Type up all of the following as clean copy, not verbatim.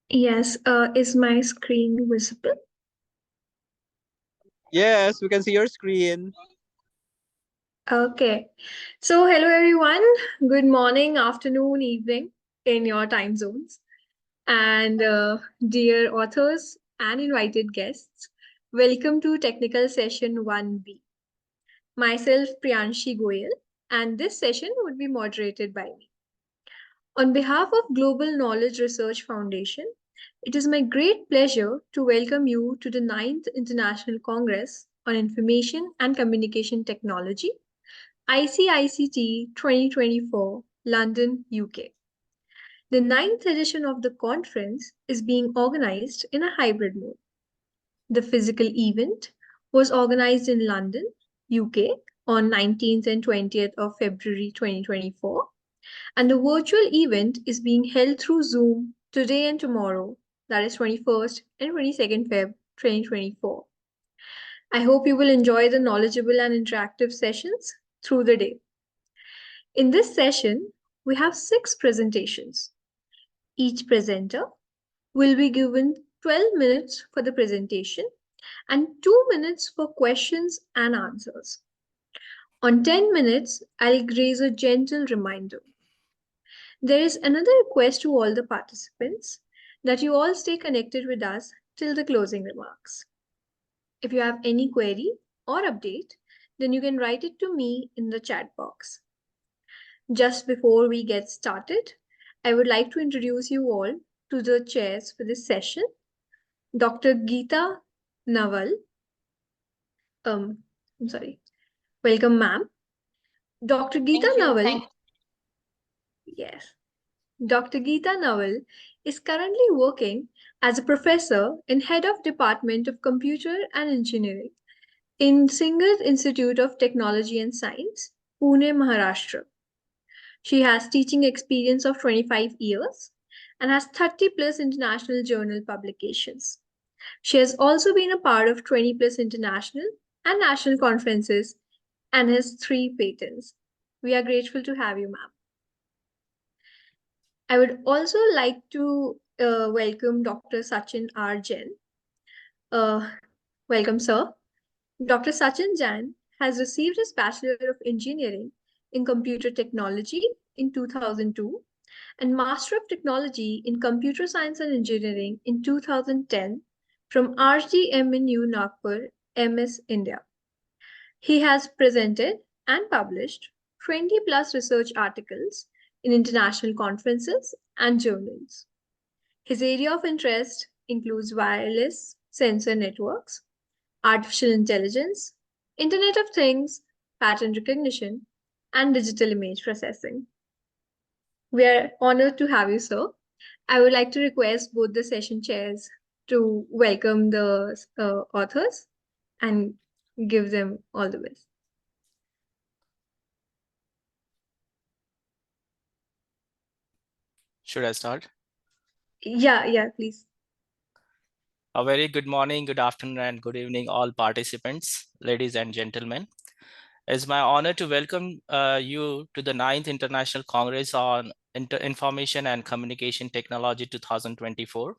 Yes, is my screen visible? Yes, we can see your screen. Okay. So, hello everyone. Good morning, afternoon, evening in your time zones. And dear authors and invited guests, welcome to Technical Session 1B. Myself, Priyanshi Goyal, and this session would be moderated by me. On behalf of Global Knowledge Research Foundation, it is my great pleasure to welcome you to the 9th International Congress on Information and Communication Technology, ICICT 2024, London, UK. The 9th edition of the conference is being organized in a hybrid mode. The physical event was organized in London, UK on 19th and 20th of February 2024, and the virtual event is being held through Zoom today and tomorrow, that is 21st and 22nd Feb 2024. I hope you will enjoy the knowledgeable and interactive sessions through the day. In this session, we have 6 presentations. Each presenter will be given 12 minutes for the presentation and 2 minutes for questions and answers. On 10 minutes, I'll raise a gentle reminder. There is another request to all the participants that you all stay connected with us till the closing remarks. If you have any query or update, then you can write it to me in the chat box. Just before we get started, I would like to introduce you all to the chairs for this session. Dr. Geeta Naval. I'm sorry. Welcome, ma'am. Dr. Geeta Thank you. Naval. Yes. Dr. Geeta Naval is currently working as a professor and head of Department of Computer and Engineering in Singhad Institute of Technology and Science, Pune, Maharashtra. She has teaching experience of 25 years and has 30 plus international journal publications. She has also been a part of 20 plus international and national conferences and has 3 patents. We are grateful to have you, ma'am. I would also like to welcome Dr. Sachin R. Jain. Welcome, sir. Dr. Sachin Jain has received his Bachelor of Engineering in Computer Technology in 2002 and Master of Technology in Computer Science and Engineering in 2010 from RGMNU Nagpur, MS, India. He has presented and published 20 plus research articles in international conferences and journals. His area of interest includes wireless sensor networks, artificial intelligence, Internet of Things, pattern recognition, and digital image processing. We are honored to have you, sir. I would like to request both the session chairs to welcome the authors and give them all the best. Should I start? Yeah, please. A very good morning, good afternoon, and good evening, all participants, ladies and gentlemen. It's my honor to welcome you to the 9th International Congress on Information and Communication Technology 2024.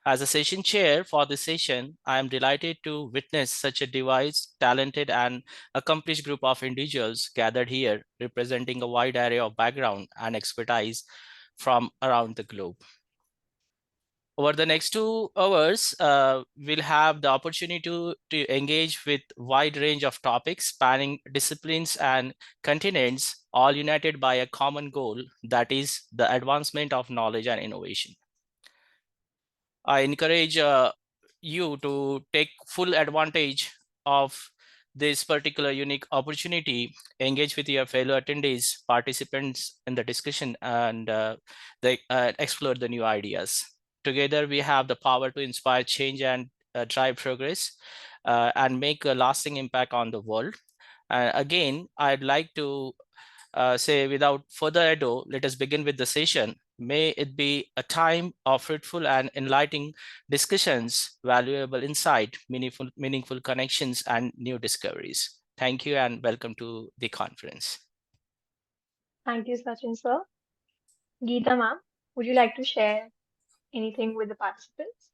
As a session chair for this session, I am delighted to witness such a diverse, talented, and accomplished group of individuals gathered here, representing a wide array of background and expertise from around the globe. Over the next 2 hours, we'll have the opportunity to engage with wide range of topics spanning disciplines and continents, all united by a common goal, that is the advancement of knowledge and innovation. I encourage you to take full advantage of this particular unique opportunity, engage with your fellow attendees, participants in the discussion, and explore the new ideas. Together, we have the power to inspire change and drive progress and make a lasting impact on the world. Again, I'd like to say without further ado, let us begin with the session. May it be a time of fruitful and enlightening discussions, valuable insight, meaningful connections, and new discoveries. Thank you and welcome to the conference. Thank you, Sachin, sir. Geeta, ma'am, would you like to share anything with the participants?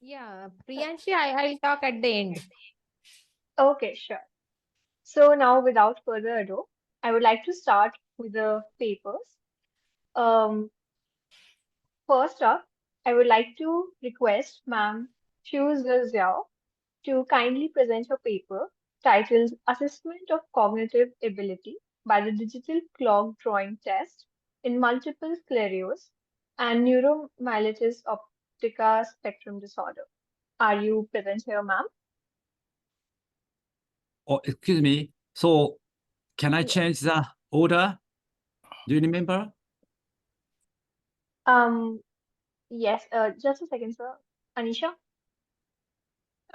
Yeah, Priyanshi, I'll talk at the end. Okay, sure. So now, without further ado, I would like to start with the papers. Um, First up, I would like to request Ma'am Xu Zhejiao to kindly present her paper titled Assessment of Cognitive Ability by the Digital Clock Drawing Test in Multiple Sclerosis and Neuromyelitis Optica Spectrum Disorder. Are you present here, ma'am? Oh, excuse me. So can I Yes. change the order? Do you remember? Um, yes, just a second, sir. Anisha?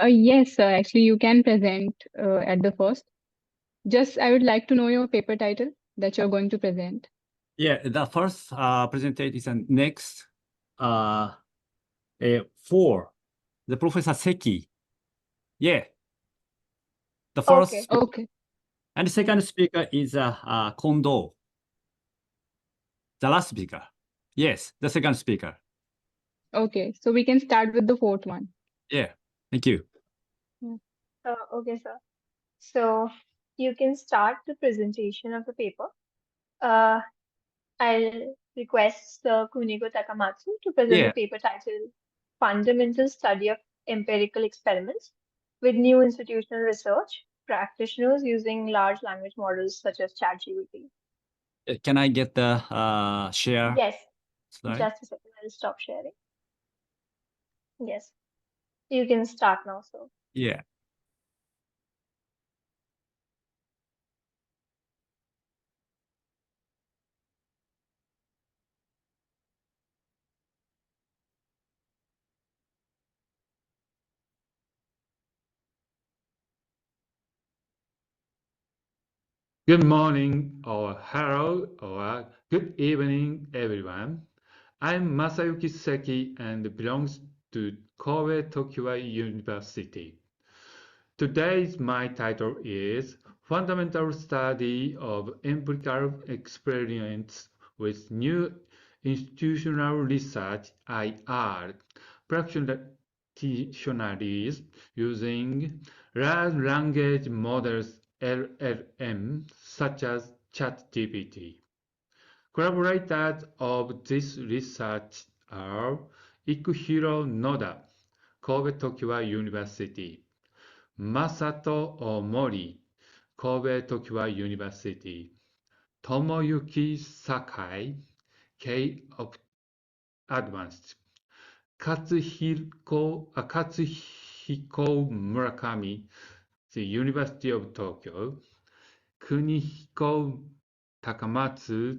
Yes, sir. Actually, you can present at the first. Just, I would like to know your paper title that you're going to present. Yeah, the first presentation is next for the Professor Seki. Yeah, the first Okay. speaker. Okay. And the second speaker is Kondo, the last speaker. Yes, the second speaker. Okay. So we can start with the fourth one. Yeah, thank you. Yeah. Okay, sir. So you can start the presentation of the paper. Uh, I'll request Sir Kuniko Takamatsu to present the Yeah, paper titled Fundamental Study of Empirical Experiments with New Institutional Research Practitioners Using Large Language Models such as ChatGPT. can I get the share Yes, slide? just a second, I'll stop sharing. Yes, you can start now, sir. Yeah. Good morning, or hello, or good evening, everyone. I'm Masayuki Seki and belongs to Kobe Tokyo University. Today's my title is Fundamental Study of Empirical Experience with New Institutional Research IR Practitioners using Large Language Models LLM such as ChatGPT. Collaborators of this research are Ikuhiro Noda, Kobe Tokyo University, Masato Omori, Kobe Tokyo University, Tomoyuki Sakai, K Advanced, Katsuhiko Murakami, the University of Tokyo, Kunihiko Takamatsu,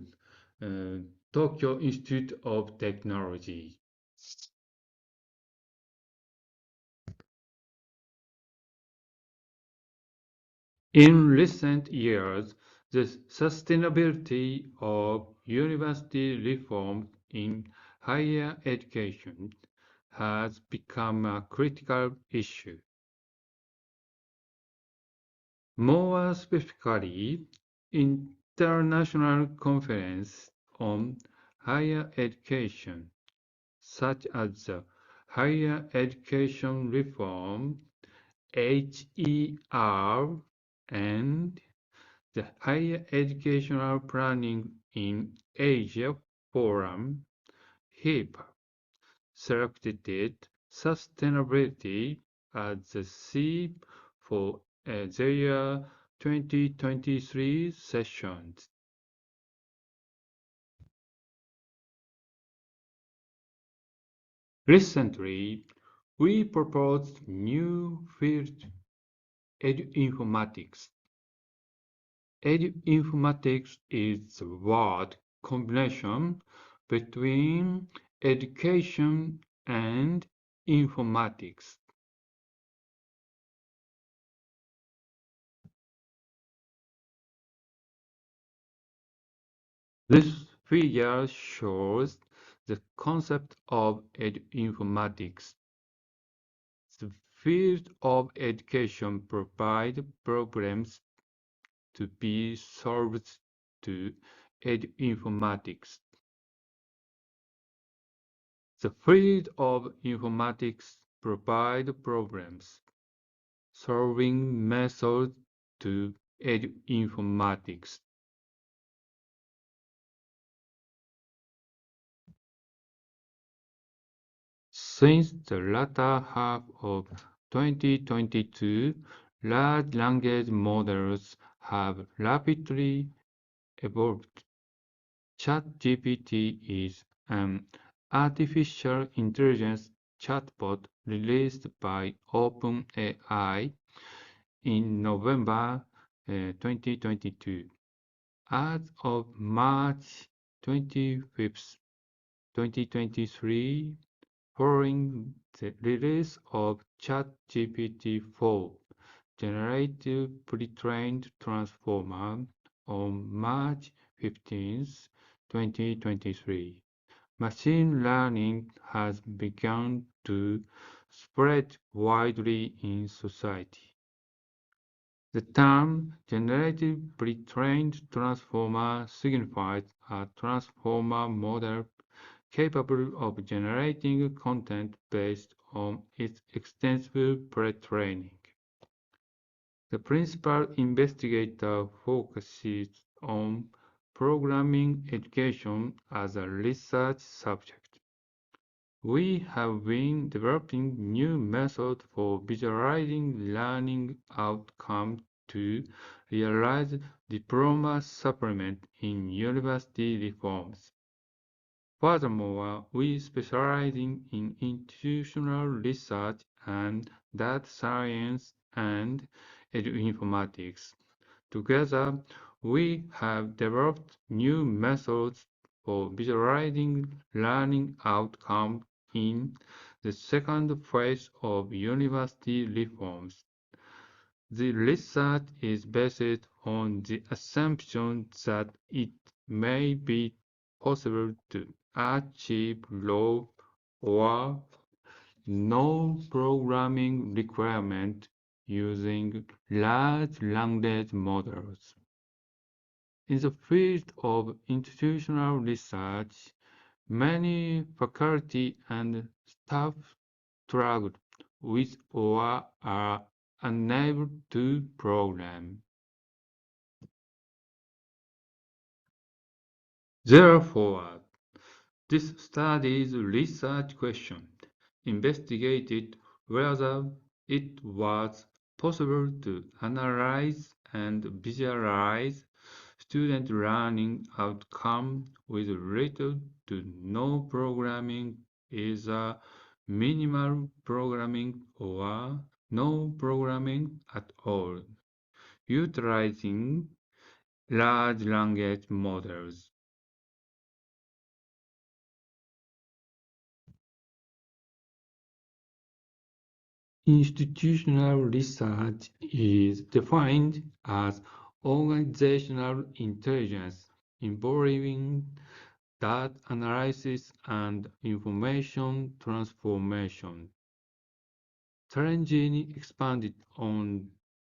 Tokyo Institute of Technology. In recent years, the sustainability of university reform in higher education has become a critical issue. More specifically, international conference on higher education, such as the Higher Education Reform (HER) and the Higher Educational Planning in Asia Forum (HEPA) selected sustainability as the theme for their 2023 sessions. Recently, we proposed new field eduinformatics. Eduinformatics is the word combination between education and informatics. This figure shows the concept of eduinformatics. The field of education provides problems to be solved to eduinformatics. The field of informatics provides problems solving methods to eduinformatics. Since the latter half of 2022, large language models have rapidly evolved. ChatGPT is an artificial intelligence chatbot released by OpenAI in November 2022. As of March 25th, 2023, following the release of ChatGPT-4 Generative Pre-trained Transformer on March 15th, 2023, machine learning has begun to spread widely in society. The term generative pre-trained transformer signifies a transformer model capable of generating content based on its extensive pre-training. The principal investigator focuses on programming education as a research subject. We have been developing new methods for visualizing learning outcomes to realize diploma supplement in university reforms. Furthermore, we specialize in institutional research and data science and eduinformatics. Together, we have developed new methods for visualizing learning outcomes in the second phase of university reforms. The research is based on the assumption that it may be possible to achieve low or no programming requirement using large language models. In the field of institutional research, many faculty and staff struggle with or are unable to program. Therefore, this study's research question investigated whether it was possible to analyze and visualize student learning outcomes with little to no programming, either minimal programming or no programming at all, utilizing large language models. Institutional research is defined as organizational intelligence involving data analysis and information transformation. Tarangini expanded on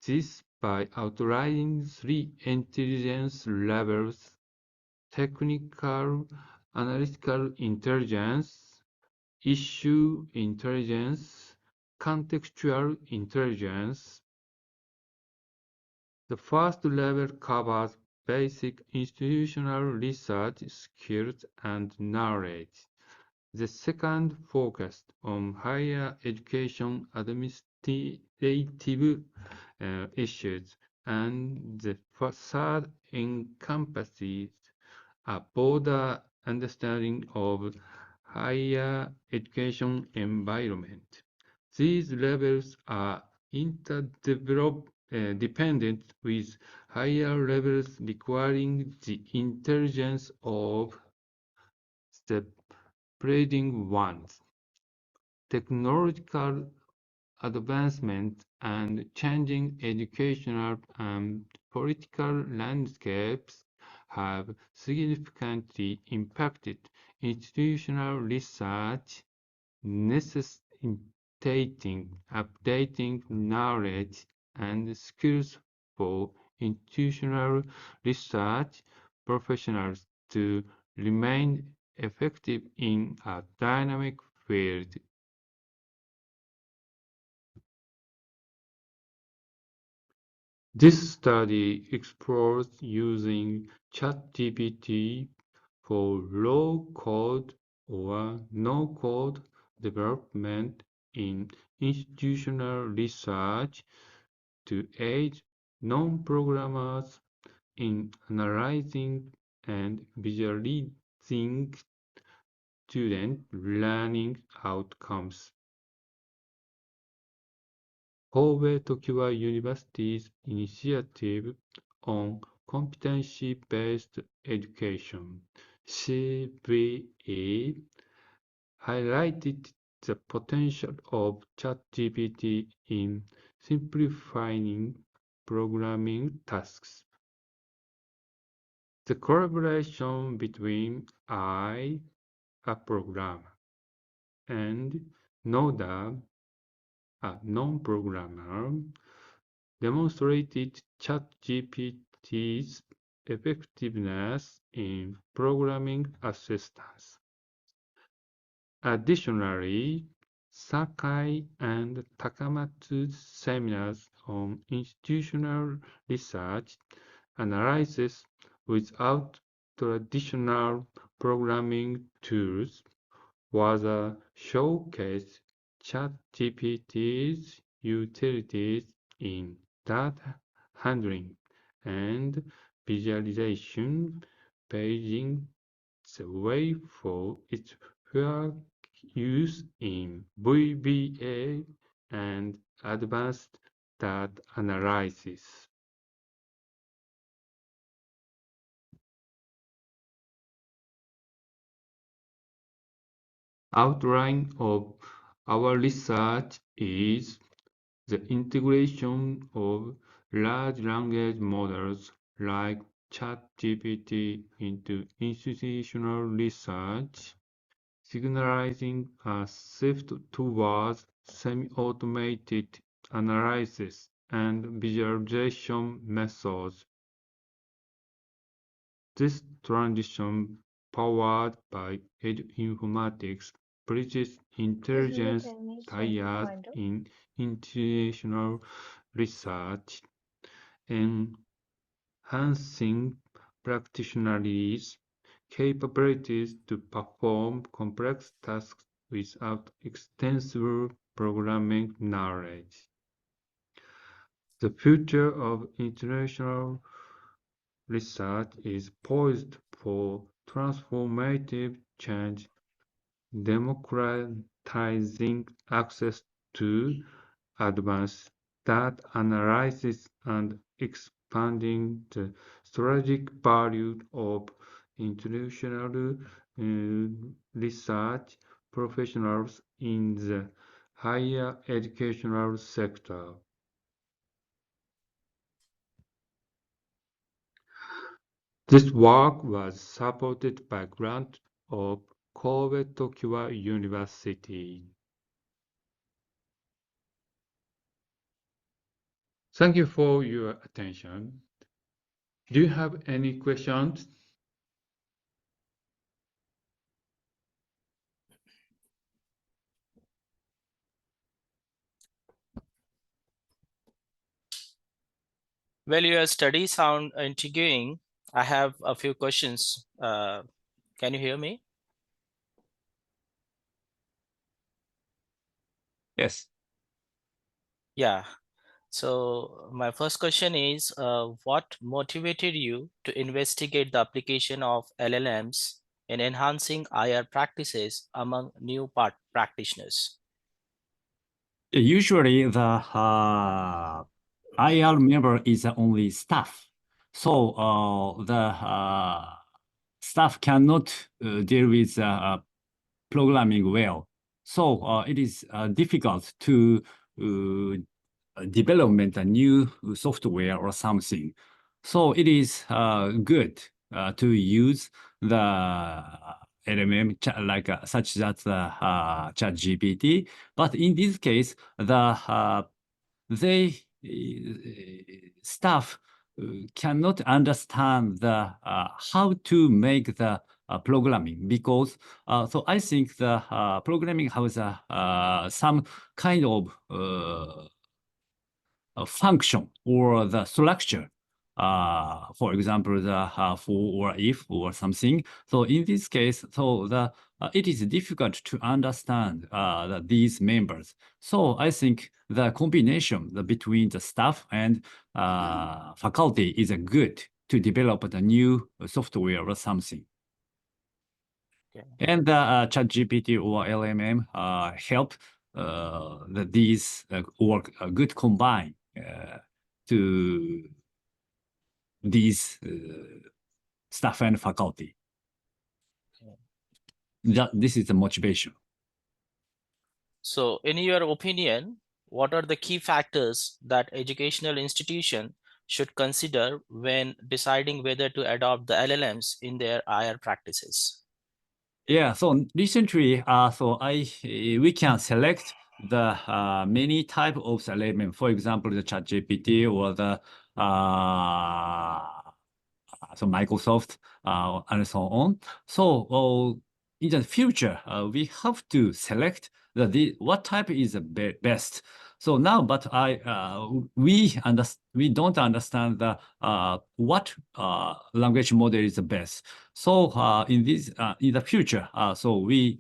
this by outlining three intelligence levels: technical analytical intelligence, issue intelligence, contextual intelligence. The first level covers basic institutional research skills and knowledge. The second focused on higher education administrative issues, and the third encompasses a broader understanding of higher education environment. These levels are interdependent, with higher levels requiring the intelligence of the preceding ones. Technological advancement and changing educational and political landscapes have significantly impacted institutional research, necessitating updating knowledge and skills for institutional research professionals to remain effective in a dynamic field. This study explores using ChatGPT for low-code or no-code development in institutional research to aid non-programmers in analyzing and visualizing student learning outcomes. Kobe Tokiwa University's initiative on competency-based education, CBE, highlighted the potential of ChatGPT in simplifying programming tasks. The collaboration between I, a programmer, and Noda, a non-programmer, demonstrated ChatGPT's effectiveness in programming assistance. Additionally, Sakai and Takamatsu's seminars on institutional research analysis without traditional programming tools was a showcase ChatGPT's utilities in data handling and visualization, paving the way for its fair use in VBA and advanced data analysis. Outline of our research is the integration of large language models like ChatGPT into institutional research, signalizing a shift towards semi-automated analysis and visualization methods. This transition, powered by eduinformatics, bridges intelligence tiers in institutional research, enhancing practitioners' capabilities to perform complex tasks without extensive programming knowledge. The future of international research is poised for transformative change, democratizing access to advanced data analysis and expanding the strategic value of international research professionals in the higher educational sector. This work was supported by grant of Kobe Tokiwa University. Thank you for your attention. Do you have any questions? Well, your studies sound intriguing. I have a few questions. Can you hear me? Yes. Yeah. So my first question is, what motivated you to investigate the application of LLMs in enhancing IR practices among new practitioners? Usually the IR member is only staff. So the staff cannot deal with programming well. So it is difficult to development a new software or something. So it is good to use the LMM like such as ChatGPT. But in this case, they staff cannot understand the how to make the programming, because so I think the programming has some kind of a function or the structure. For example, the for or if or something. So in this case, so the it is difficult to understand these members. So I think the combination between the staff and faculty is a good to develop the new software or something. Okay. And ChatGPT or LMM help these work good combine to these staff and faculty. This is the motivation. So in your opinion, what are the key factors that educational institution should consider when deciding whether to adopt the LLMs in their IR practices? Yeah, so recently, so we can select the many type of element. For example, the ChatGPT or the so Microsoft and so on. So in the future, we have to select what type is the best. So now, but we don't understand the what language model is the best. So in the future, so we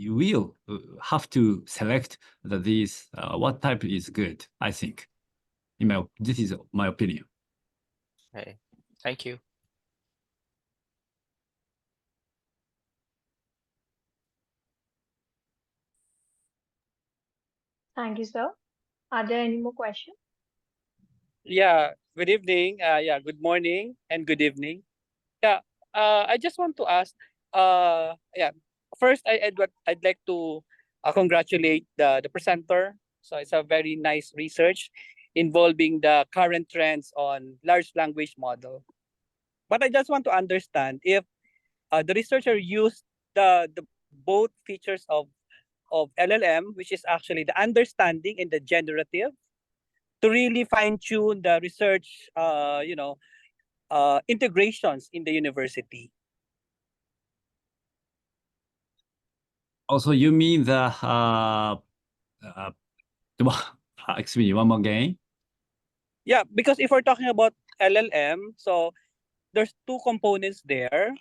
will have to select these what type is good. I think, this is my opinion. Okay, thank you. Thank you, sir. Are there any more questions? Yeah, good evening. Yeah, good morning and good evening. Yeah, I just want to ask. Yeah, first I'd like to congratulate the presenter. So it's a very nice research involving the current trends on large language model. But I just want to understand if the researcher used the both features of LLM, which is actually the understanding and the generative, to really fine tune the research, integrations in the university. Also, you mean the excuse me, one more again? Yeah, because if we're talking about LLM, so there's two components there.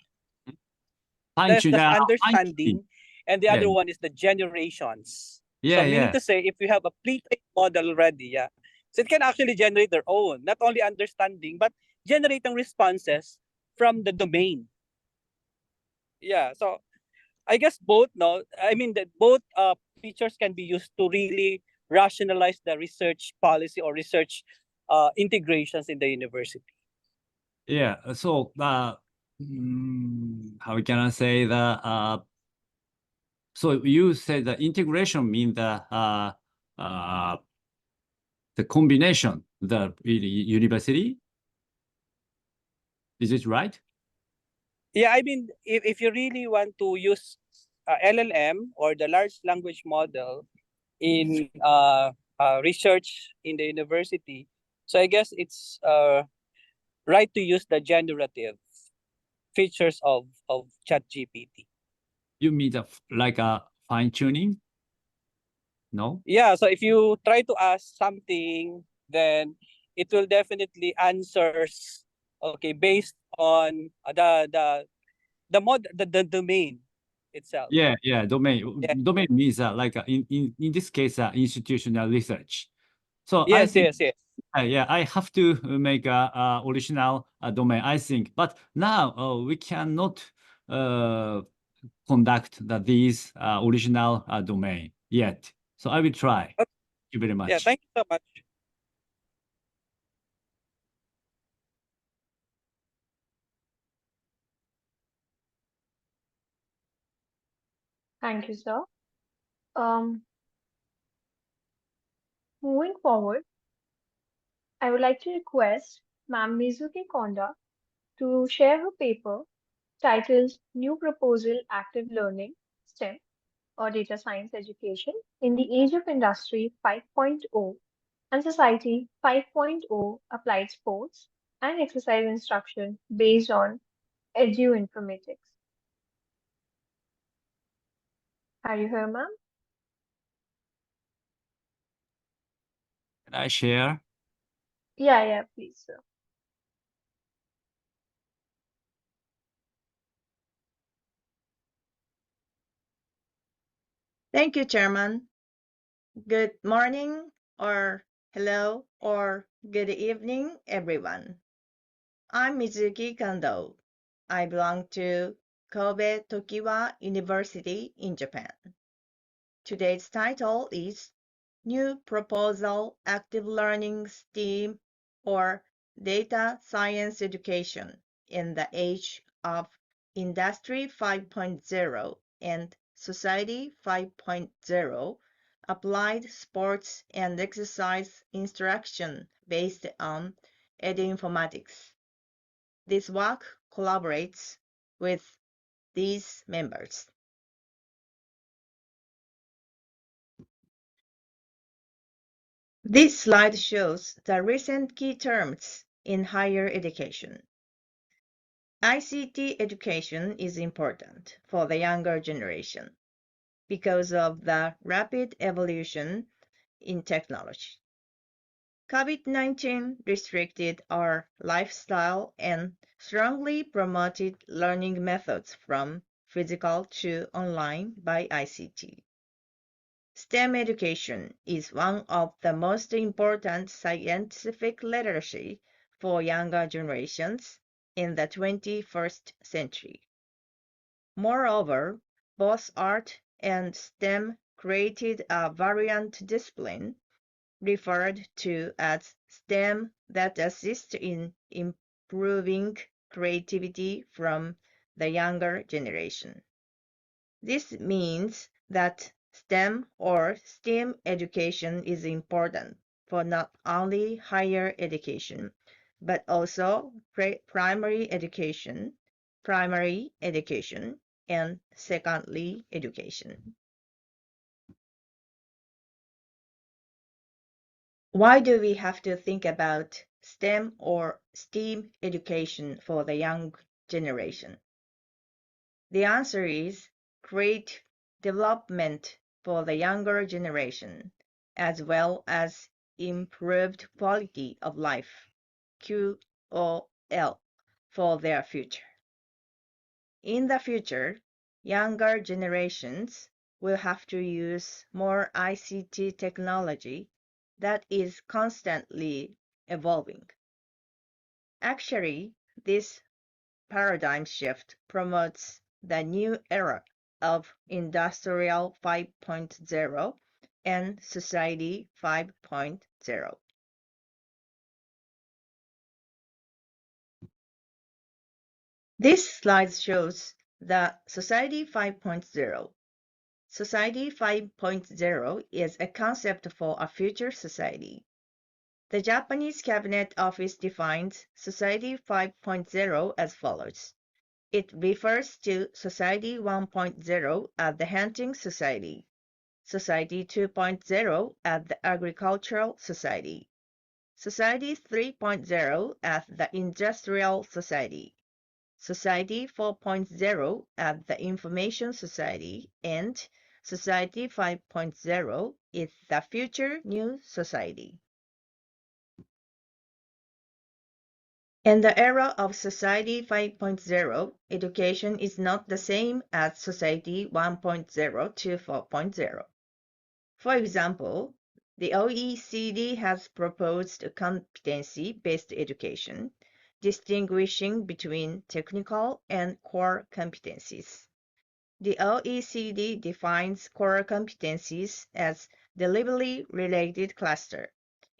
Fine There's tune, the fine tuning. understanding, and the Yeah, other one is the generations. yeah, So meaning yeah. to say, if we have a pre-trained model already, yeah, so it can actually generate their own, not only understanding, but generating responses from the domain. Yeah, so I guess both, no, I mean that both features can be used to really rationalize the research policy or research integrations in the university. Yeah. So how can I say so you said the integration mean the combination, the university? Is it right? Yeah, I mean, if you really want to use LLM or the large language model in research in the university, so I guess it's right to use the generative features of ChatGPT. You mean like a fine tuning? No? Yeah, so if you try to ask something, then it will definitely answers, okay, based on the domain itself. Yeah, yeah. Domain Yeah. domain means like in this case institutional research. So I Yes, think yes, yes. yeah, I have to make a original domain, I think. But now we cannot conduct these original domain yet. So I will try. Okay. Thank you very Yeah, much. thank you so much. Thank you, sir. Um, Moving forward, I would like to request Ma'am Mizuki Konda to share her paper titled New Proposal Active Learning STEM or Data Science Education in the Age of Industry 5.0 and Society 5.0 applied sports and exercise instruction based on edu-informatics. Are you here, ma'am? Can I share? Yeah, please, sir. Thank you, Chairman. Good morning, or hello, or good evening, everyone. I'm Mizuki Kando. I belong to Kobe Tokiwa University in Japan. Today's title is New Proposal Active Learning STEAM or Data Science Education in the Age of Industry 5.0 and Society 5.0 Applied Sports and Exercise Instruction based on Edu-informatics. This work collaborates with these members. This slide shows the recent key terms in higher education. ICT education is important for the younger generation because of the rapid evolution in technology. COVID-19 restricted our lifestyle and strongly promoted learning methods from physical to online by ICT. STEM education is one of the most important scientific literacy for younger generations in the 21st century. Moreover, both art and STEM created a variant discipline referred to as STEM that assists in improving creativity from the younger generation. This means that STEM or STEAM education is important for not only higher education, but also primary education, and secondary education. Why do we have to think about STEM or STEAM education for the young generation? The answer is great development for the younger generation, as well as improved quality of life, QOL, for their future. In the future, younger generations will have to use more ICT technology that is constantly evolving. Actually, this paradigm shift promotes the new era of Industrial 5.0 and Society 5.0. This slide shows the Society 5.0. Society 5.0 is a concept for a future society. The Japanese Cabinet Office defines Society 5.0 as follows. It refers to Society 1.0 as the Hunting Society, Society 2.0 as the Agricultural Society, Society 3.0 as the Industrial Society, Society 4.0 as the Information Society, and Society 5.0 is the Future New Society. In the era of Society 5.0, education is not the same as Society 1.0 to 4.0. For example, the OECD has proposed a competency-based education, distinguishing between technical and core competencies. The OECD defines core competencies as delivery-related cluster,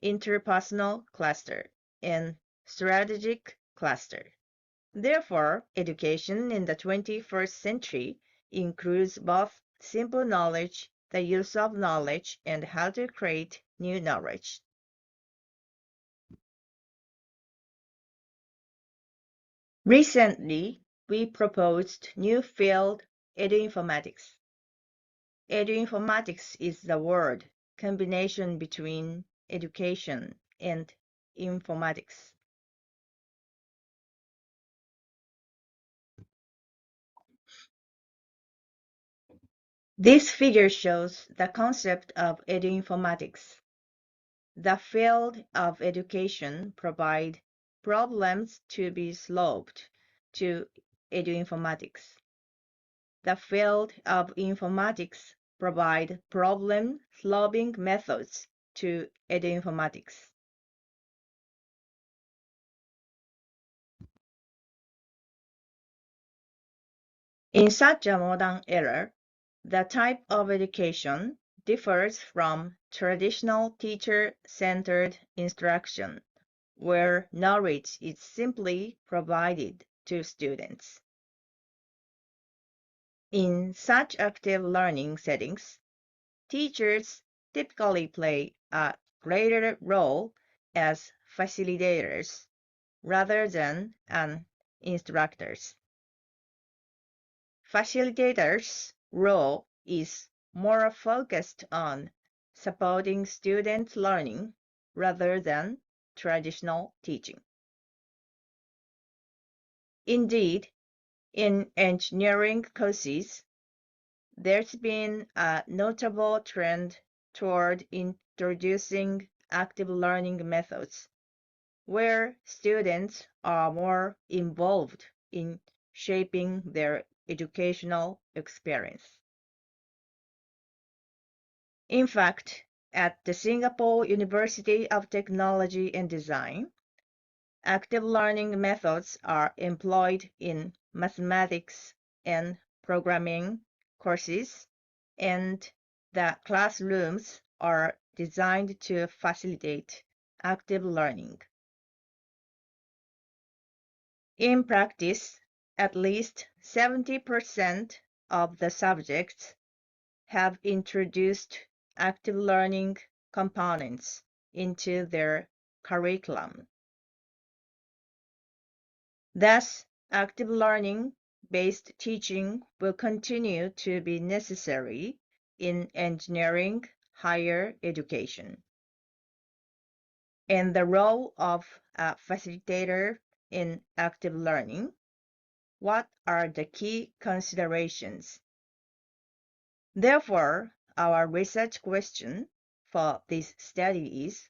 interpersonal cluster, and strategic cluster. Therefore, education in the 21st century includes both simple knowledge, the use of knowledge, and how to create new knowledge. Recently, we proposed new field, edu-informatics. Edu-informatics is the word combination between education and informatics. This figure shows the concept of eduinformatics. The field of education provides problems to be solved to eduinformatics. The field of informatics provides problem-solving methods to eduinformatics. In such a modern era, the type of education differs from traditional teacher-centered instruction, where knowledge is simply provided to students. In such active learning settings, teachers typically play a greater role as facilitators rather than instructors. Facilitators' role is more focused on supporting student learning rather than traditional teaching. Indeed, in engineering courses, there's been a notable trend toward introducing active learning methods, where students are more involved in shaping their educational experience. In fact, at the Singapore University of Technology and Design, active learning methods are employed in mathematics and programming courses, and the classrooms are designed to facilitate active learning. In practice, at least 70% of the subjects have introduced active learning components into their curriculum. Thus, active learning-based teaching will continue to be necessary in engineering higher education. And the role of a facilitator in active learning, what are the key considerations? Therefore, our research question for this study is,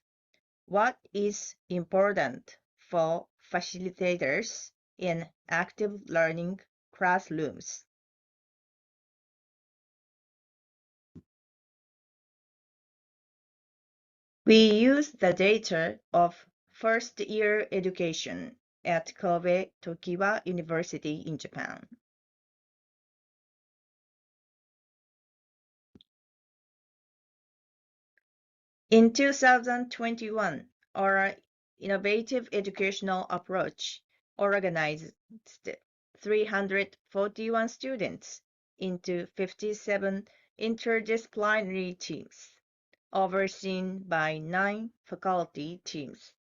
what is important for facilitators in active learning classrooms? We use the data of first-year education at Kobe Tokiwa University in Japan. In 2021, our innovative educational approach organized 341 students into 57 interdisciplinary teams, overseen by 9 faculty teams,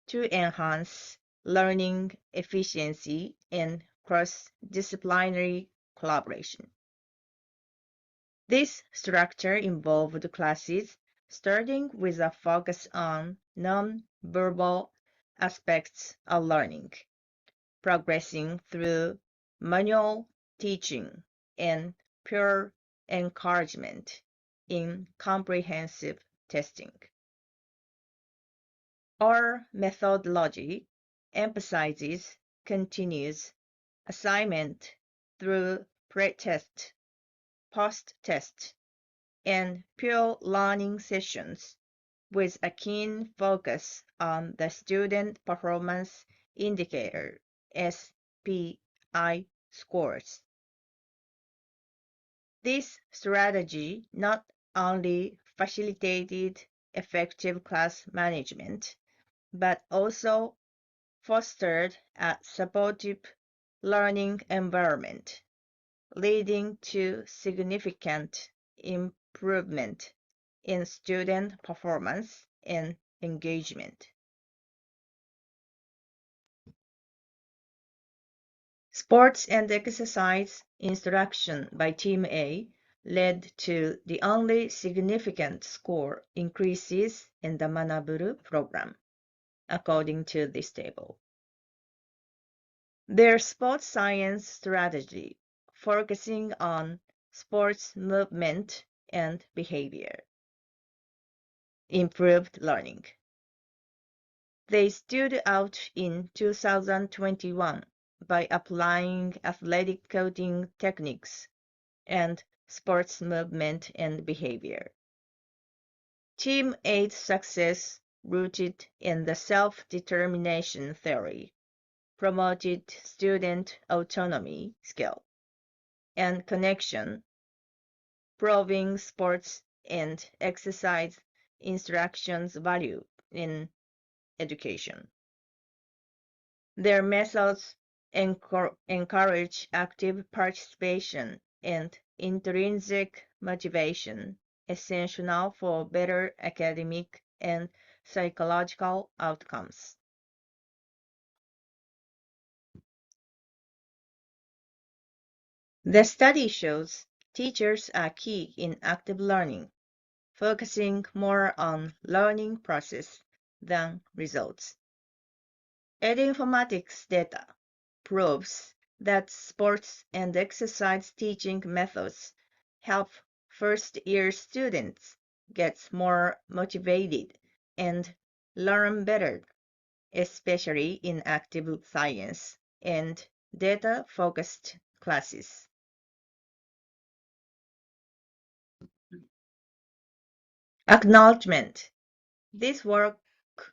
to enhance learning efficiency and cross-disciplinary collaboration. This structure involved classes starting with a focus on non-verbal aspects of learning, progressing through manual teaching and peer encouragement in comprehensive testing. Our methodology emphasizes continuous assignment through pre-test, post-test, and peer learning sessions with a keen focus on the Student Performance Indicator (SPI) scores. This strategy not only facilitated effective class management, but also fostered a supportive learning environment, leading to significant improvement in student performance and engagement. Sports and exercise instruction by Team A led to the only significant score increases in the Manaburu program, according to this table. Their sports science strategy, focusing on sports movement and behavior, improved learning. They stood out in 2021 by applying athletic coding techniques and sports movement and behavior. Team 8's success, rooted in the self-determination theory, promoted student autonomy, skill, and connection, proving sports and exercise instruction's value in education. Their methods encourage active participation and intrinsic motivation, essential for better academic and psychological outcomes. The study shows teachers are key in active learning, focusing more on learning process than results. Eduinformatics data proves that sports and exercise teaching methods help first-year students get more motivated and learn better, especially in active science and data-focused classes. Acknowledgement. This work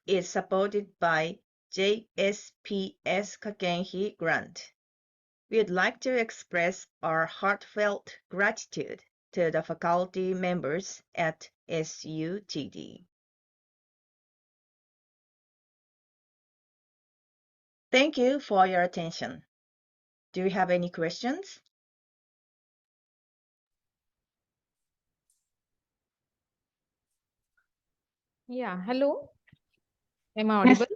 is supported by JSPS Kakenhi Grant. We would like to express our heartfelt gratitude to the faculty members at SUTD. Thank you for your attention. Do you have any questions? Yeah, hello. Am I Yes. audible?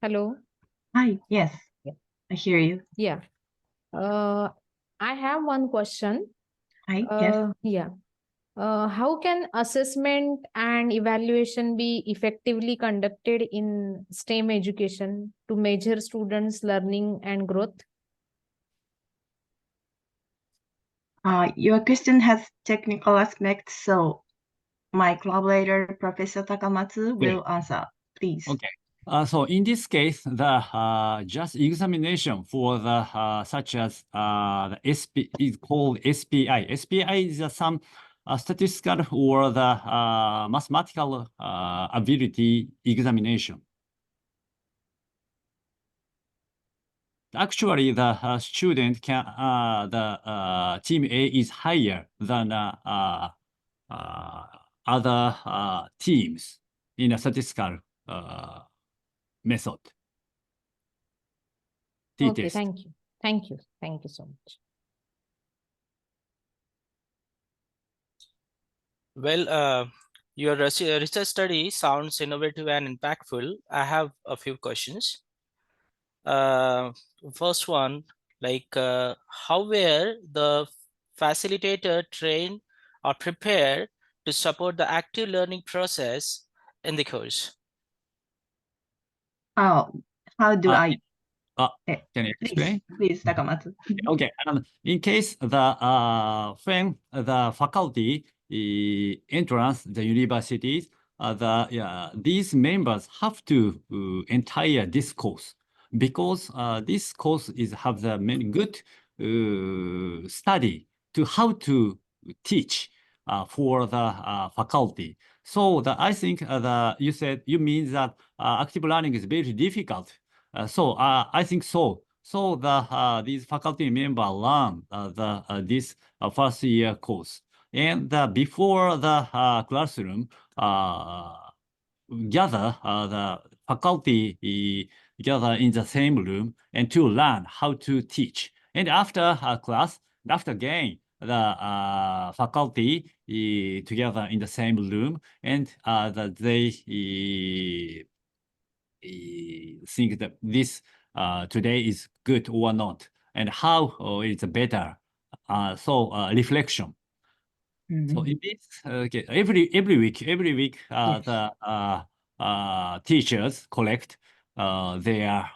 Hello. Hi. Yes. Yeah. I hear you. Yeah. I have one question. Hi. Yes. Yeah. How can assessment and evaluation be effectively conducted in STEM education to measure students' learning and growth? Your question has technical aspects, so my collaborator, Professor Takamatsu, will answer. Please. Okay. So in this case, the just examination for the such as the SP is called SPI. SPI is some statistical or the mathematical ability examination. Actually, the student can the team A is higher than other teams in a statistical method. Okay, T-test. thank you. Thank you. Thank you so much. Well, your research study sounds innovative and impactful. I have a few questions. First one, how were the facilitator trained or prepared to support the active learning process in the course? How do I? Can you explain? Please, Takamatsu. Okay. In case the when the faculty entrance the universities, these members have to entire this course because this course is have the many good study to how to teach for the faculty. So I think you said you mean that active learning is very difficult. So I think so. So these faculty members learn this first year course, and before the classroom gather the faculty gather in the same room and to learn how to teach. And after class, after again the faculty together in the same room, and they think that this today is good or not. and how it's better. Reflection. So in this, okay, every week, Yes. the teachers collect their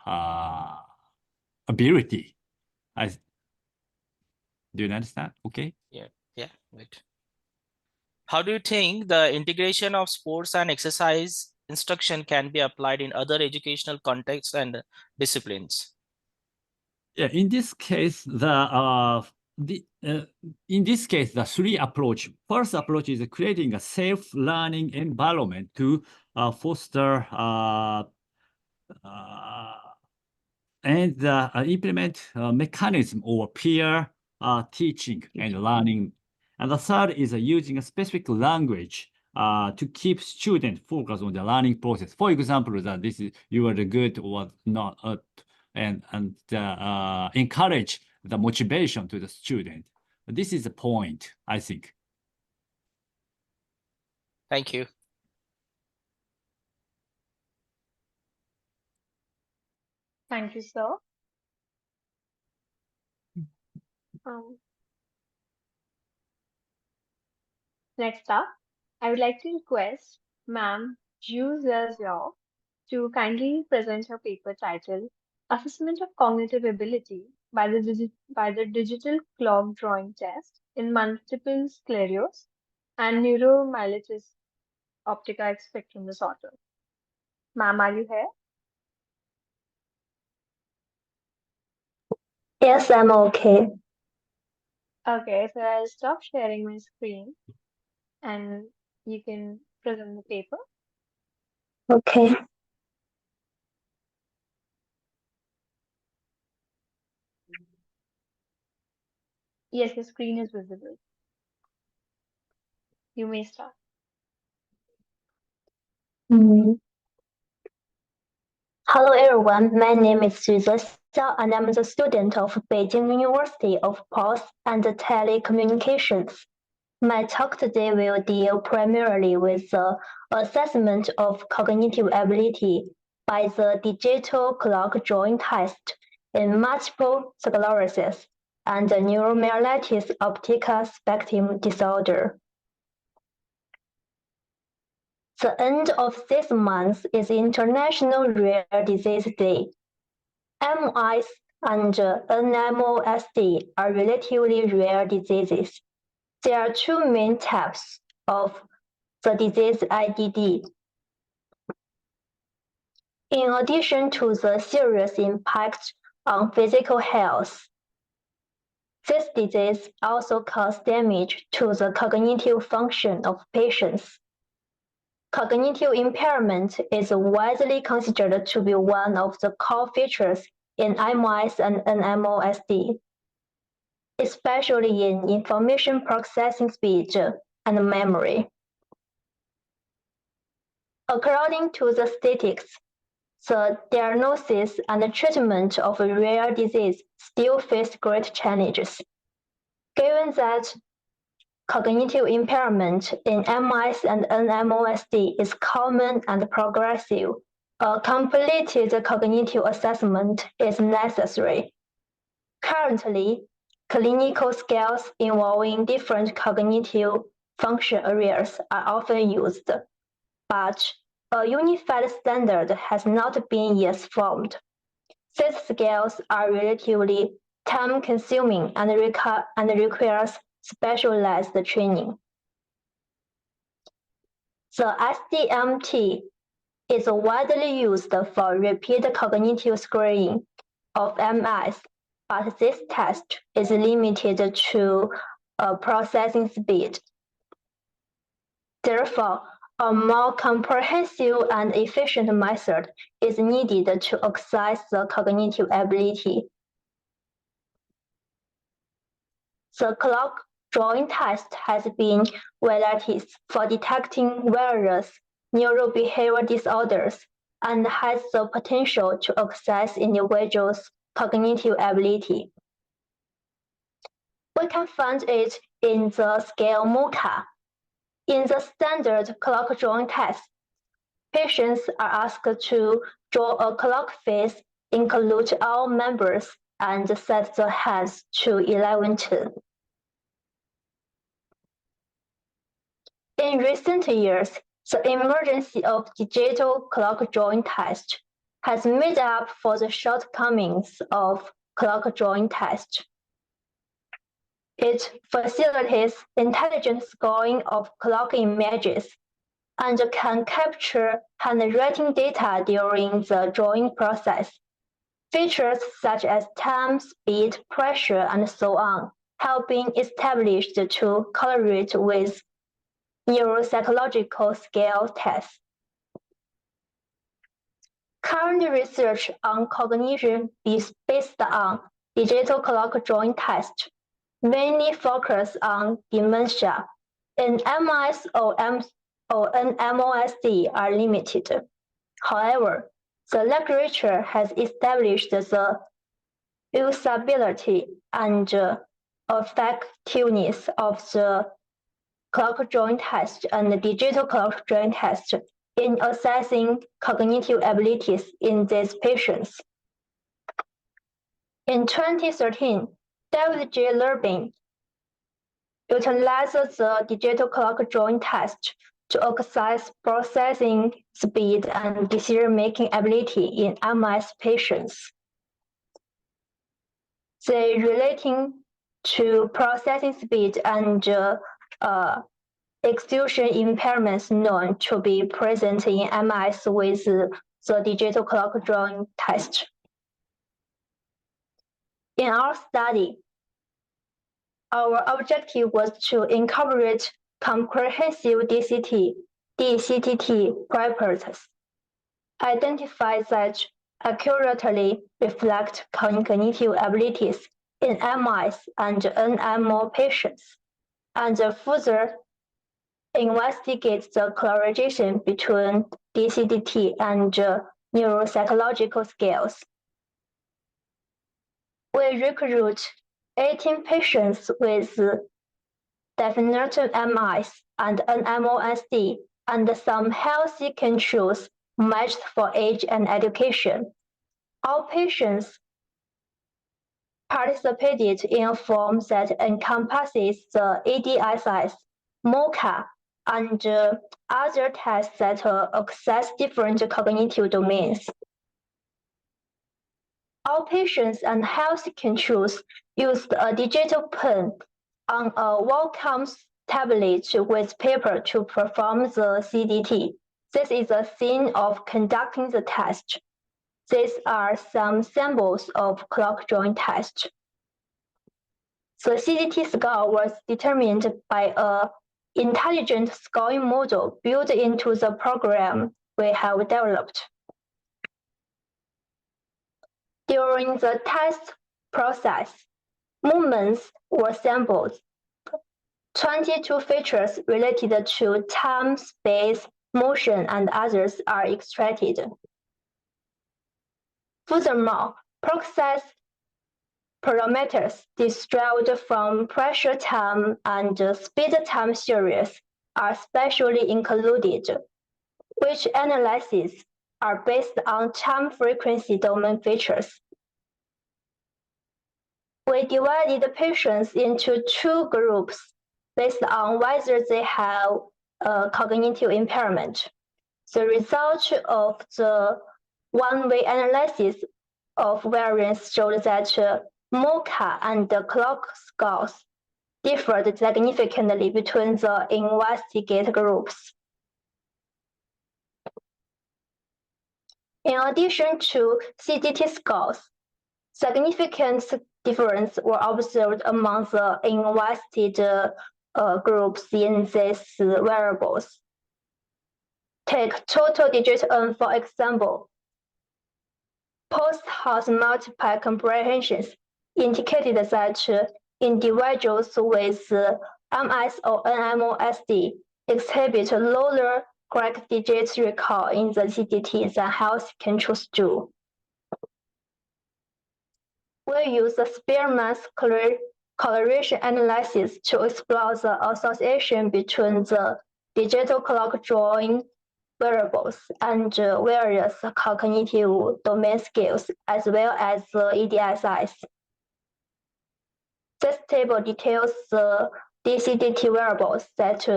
ability. Do you understand? Okay. Yeah, right. How do you think the integration of sports and exercise instruction can be applied in other educational contexts and disciplines? Yeah, in this case, the three approach. First approach is creating a safe learning environment to foster and implement mechanism or peer teaching and learning. And the third is using a specific language to keep students focused on the learning process. For example, that this is you are the good or not, and encourage the motivation to the student. This is the point, I think. Thank you. Thank you, sir. Um, Next up, I would like to request Ma'am Ju Zhao to kindly present her paper titled Assessment of Cognitive Ability by the Digital Clock Drawing Test in Multiple Sclerosis and Neuromyelitis Optica Spectrum Disorder. Ma'am, are you here? Yes, I'm okay. Okay, so I'll stop sharing my screen and you can present the paper. Okay. Yes, the screen is visible. You may start. Hello, everyone. My name is Suze Xiao, and I'm the student of Beijing University of Post and Telecommunications. My talk today will deal primarily with the assessment of cognitive ability by the digital clock drawing test in multiple sclerosis and neuromyelitis optica spectrum disorder. The end of this month is International Rare Disease Day. MS and NMOSD are relatively rare diseases. There are two main types of the disease IDD. In addition to the serious impact on physical health, this disease also causes damage to the cognitive function of patients. Cognitive impairment is widely considered to be one of the core features in MS and NMOSD, especially in information processing speed and memory. According to the statistics, the diagnosis and treatment of a rare disease still face great challenges. Given that cognitive impairment in MS and NMOSD is common and progressive, a completed cognitive assessment is necessary. Currently, clinical scales involving different cognitive function areas are often used, but a unified standard has not been yet formed. These scales are relatively time-consuming and requires specialized training. The SDMT is widely used for rapid cognitive screening of MS, but this test is limited to processing speed. Therefore, a more comprehensive and efficient method is needed to assess the cognitive ability. The clock drawing test has been validated for detecting various neurobehavioral disorders and has the potential to assess individuals' cognitive ability. We can find it in the scale MOCA. In the standard clock drawing test, patients are asked to draw a clock face, include all members, and set the hands to 11:10. In recent years, the emergence of digital clock drawing test has made up for the shortcomings of clock drawing test. It facilitates intelligent scoring of clock images and can capture handwriting data during the drawing process. Features such as time, speed, pressure, and so on have been established to correlate with neuropsychological scale tests. Current research on cognition is based on digital clock drawing tests, mainly focus on dementia, and MS or NMOSD are limited. However, the literature has established the usability and effectiveness of the clock drawing test and the digital clock drawing test in assessing cognitive abilities in these patients. In 2013, David J. Lubin utilized the digital clock drawing test to assess processing speed and decision-making ability in MS patients. They relating to processing speed and execution impairments known to be present in MS with the digital clock drawing test. In our study, our objective was to incorporate comprehensive DCTT properties, identify that accurately reflect cognitive abilities in MS and NMO patients, and further investigate the correlation between DCTT and neuropsychological scales. We recruit 18 patients with definitive MS and NMOSD and some healthy controls matched for age and education. All patients participated in a form that encompasses the EDSS, MoCA, and other tests that access different cognitive domains. All patients and health controls used a digital pen on a Wacom tablet with paper to perform the CDT. This is a scene of conducting the test. These are some samples of clock drawing test. The CDT score was determined by an intelligent scoring model built into the program we have developed. During the test process, movements were sampled. 22 features related to time, space, motion, and others are extracted. Furthermore, process parameters derived from pressure time and speed time series are specially included, which analyses are based on time frequency domain features. We divided the patients into two groups based on whether they have cognitive impairment. The result of the one-way analysis of variance showed that MoCA and the clock scores differed significantly between the investigated groups. In addition to CDT scores, significant differences were observed among the investigated groups in these variables. Take total digit N for example. Post-house multiple comprehensions indicated that individuals with MS or NMOSD exhibit lower correct digit recall in the CDT than healthy controls do. We use the Spearman's correlation analysis to explore the association between the digital clock drawing variables and various cognitive domain skills, as well as EDSIs. This table details the DCDT variables that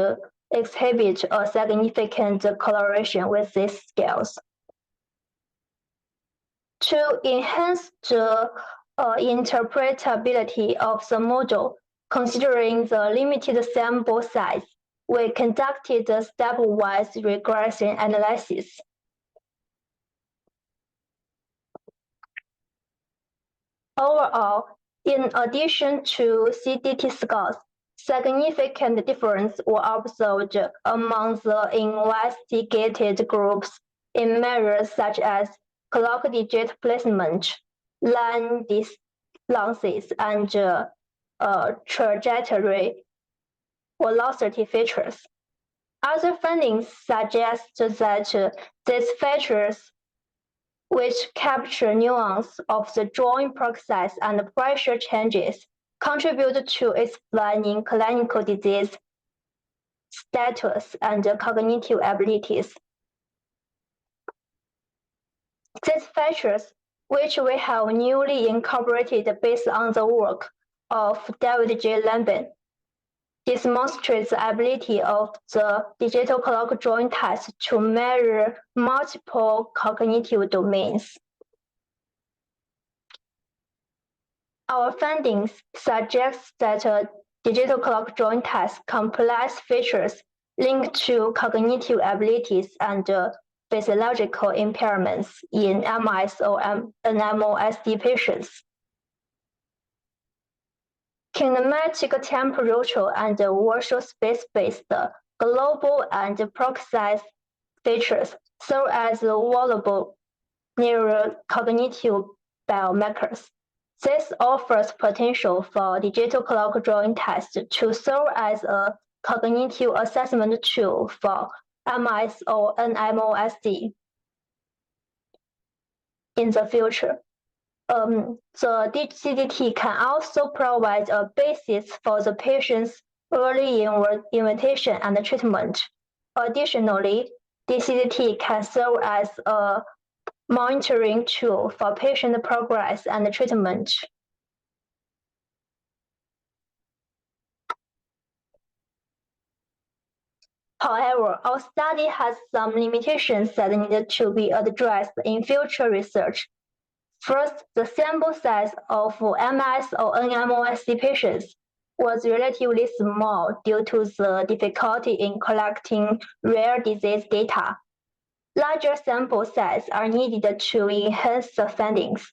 exhibit a significant correlation with these scales. To enhance the interpretability of the model, considering the limited sample size, we conducted a stepwise regression analysis. Overall, in addition to CDT scores, significant differences were observed among the investigated groups in measures such as clock digit placement, line distances, and trajectory velocity features. Other findings suggest that these features, which capture nuance of the joint process and pressure changes, contribute to explaining clinical disease status and cognitive abilities. These features, which we have newly incorporated based on the work of David J. Lambin, demonstrate the ability of the digital clock joint test to measure multiple cognitive domains. Our findings suggest that a digital clock joint test complex features linked to cognitive abilities and physiological impairments in MS or NMOSD patients. Kinematic, temporal, and virtual space-based global and precise features serve as valuable neurocognitive biomarkers. This offers potential for digital clock joint tests to serve as a cognitive assessment tool for MS or NMOSD in the future. The DCDT can also provide a basis for the patient's early invitation and treatment. Additionally, DCDT can serve as a monitoring tool for patient progress and treatment. However, our study has some limitations that need to be addressed in future research. First, the sample size of MS or NMOSD patients was relatively small due to the difficulty in collecting rare disease data. Larger sample sizes are needed to enhance the findings.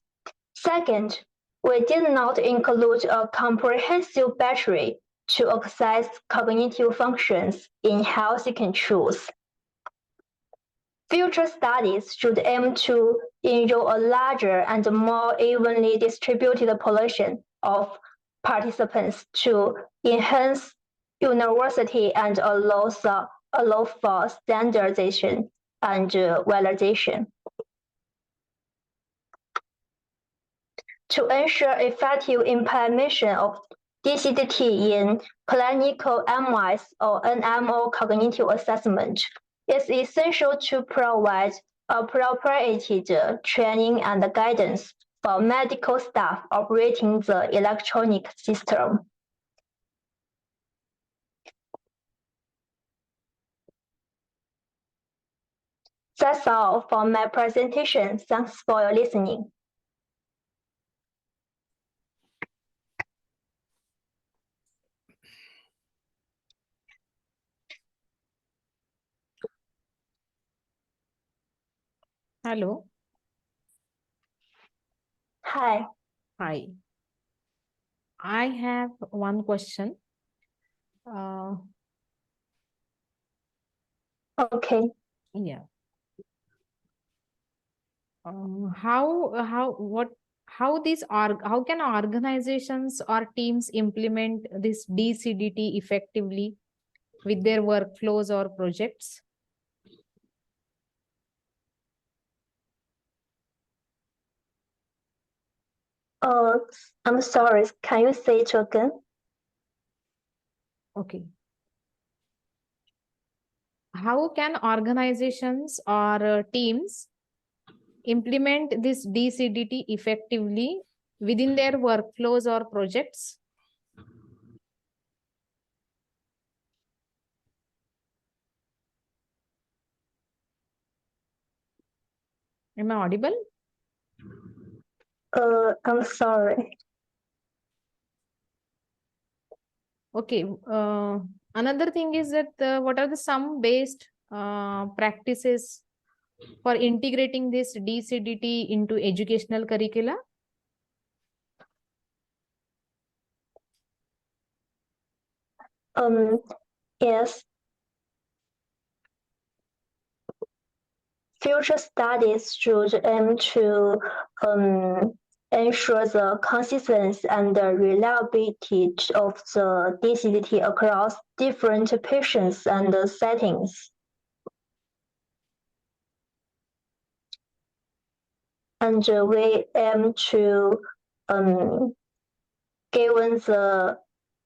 Second, we did not include a comprehensive battery to assess cognitive functions in healthy controls. Future studies should aim to enroll a larger and more evenly distributed population of participants to enhance university and allow for standardization and validation. To ensure effective implementation of DCDT in clinical MS or NMO cognitive assessment, it's essential to provide appropriate training and guidance for medical staff operating the electronic system. That's all for my presentation. Thanks for your listening. Hello. Hi. Hi. I have one question. Okay. Yeah. How can organizations or teams implement this DCDT effectively with their workflows or projects? I'm sorry, can you say it again? Okay. how can organizations or teams implement this DCDT effectively within their workflows or projects? Am I audible? I'm sorry. Okay. Another thing is that what are the some based practices for integrating this DCDT into educational curricula? Yes. Future studies should aim to ensure the consistency and the reliability of the DCDT across different patients and settings. And we aim to, given the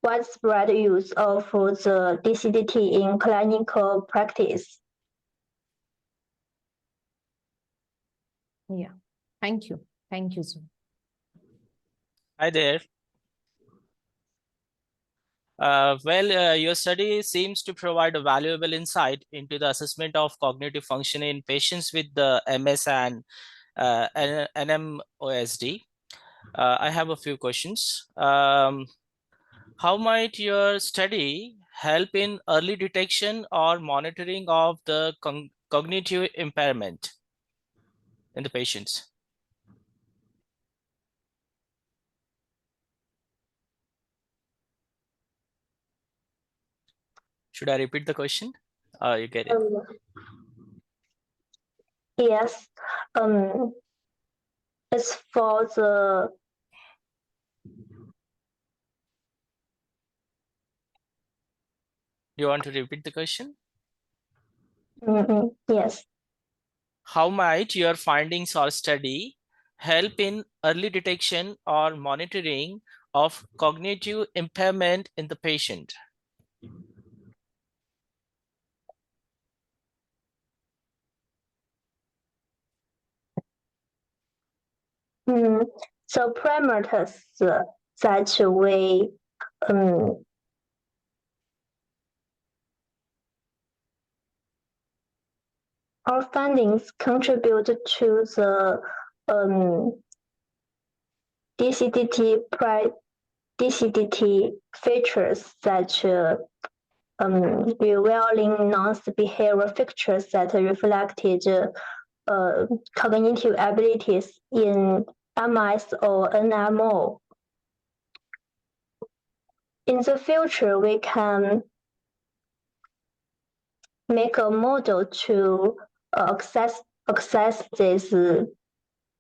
widespread use of the DCDT in clinical practice. Yeah. Thank you. Thank you, sir. Hi there. Your study seems to provide a valuable insight into the assessment of cognitive function in patients with the MS and NMOSD. I have a few questions. How might your study help in early detection or monitoring of the cognitive impairment in the patients? Should I repeat the question? You get it. Yes. It's for the You want to repeat the question? yes. How might your findings or study help in early detection or monitoring of cognitive impairment in the patient? So parameters that we our findings contribute to the DCDT features that revealing non-behavioral features that reflected cognitive abilities in MS or NMO. In the future, we can make a model to access this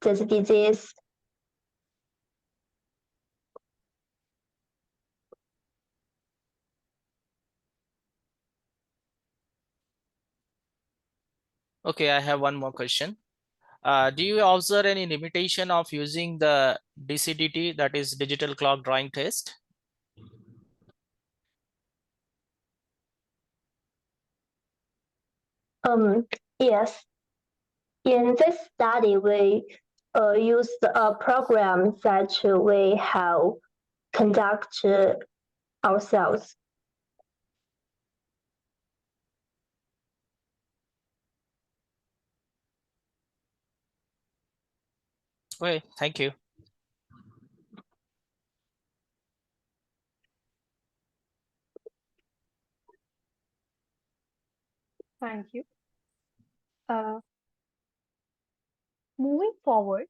disease. Okay, I have one more question. Do you observe any limitation of using the DCDT, that is digital clock drawing test? Yes. In this study, we used a program that we have conduct ourselves. Okay, thank you. Thank you. Moving forward,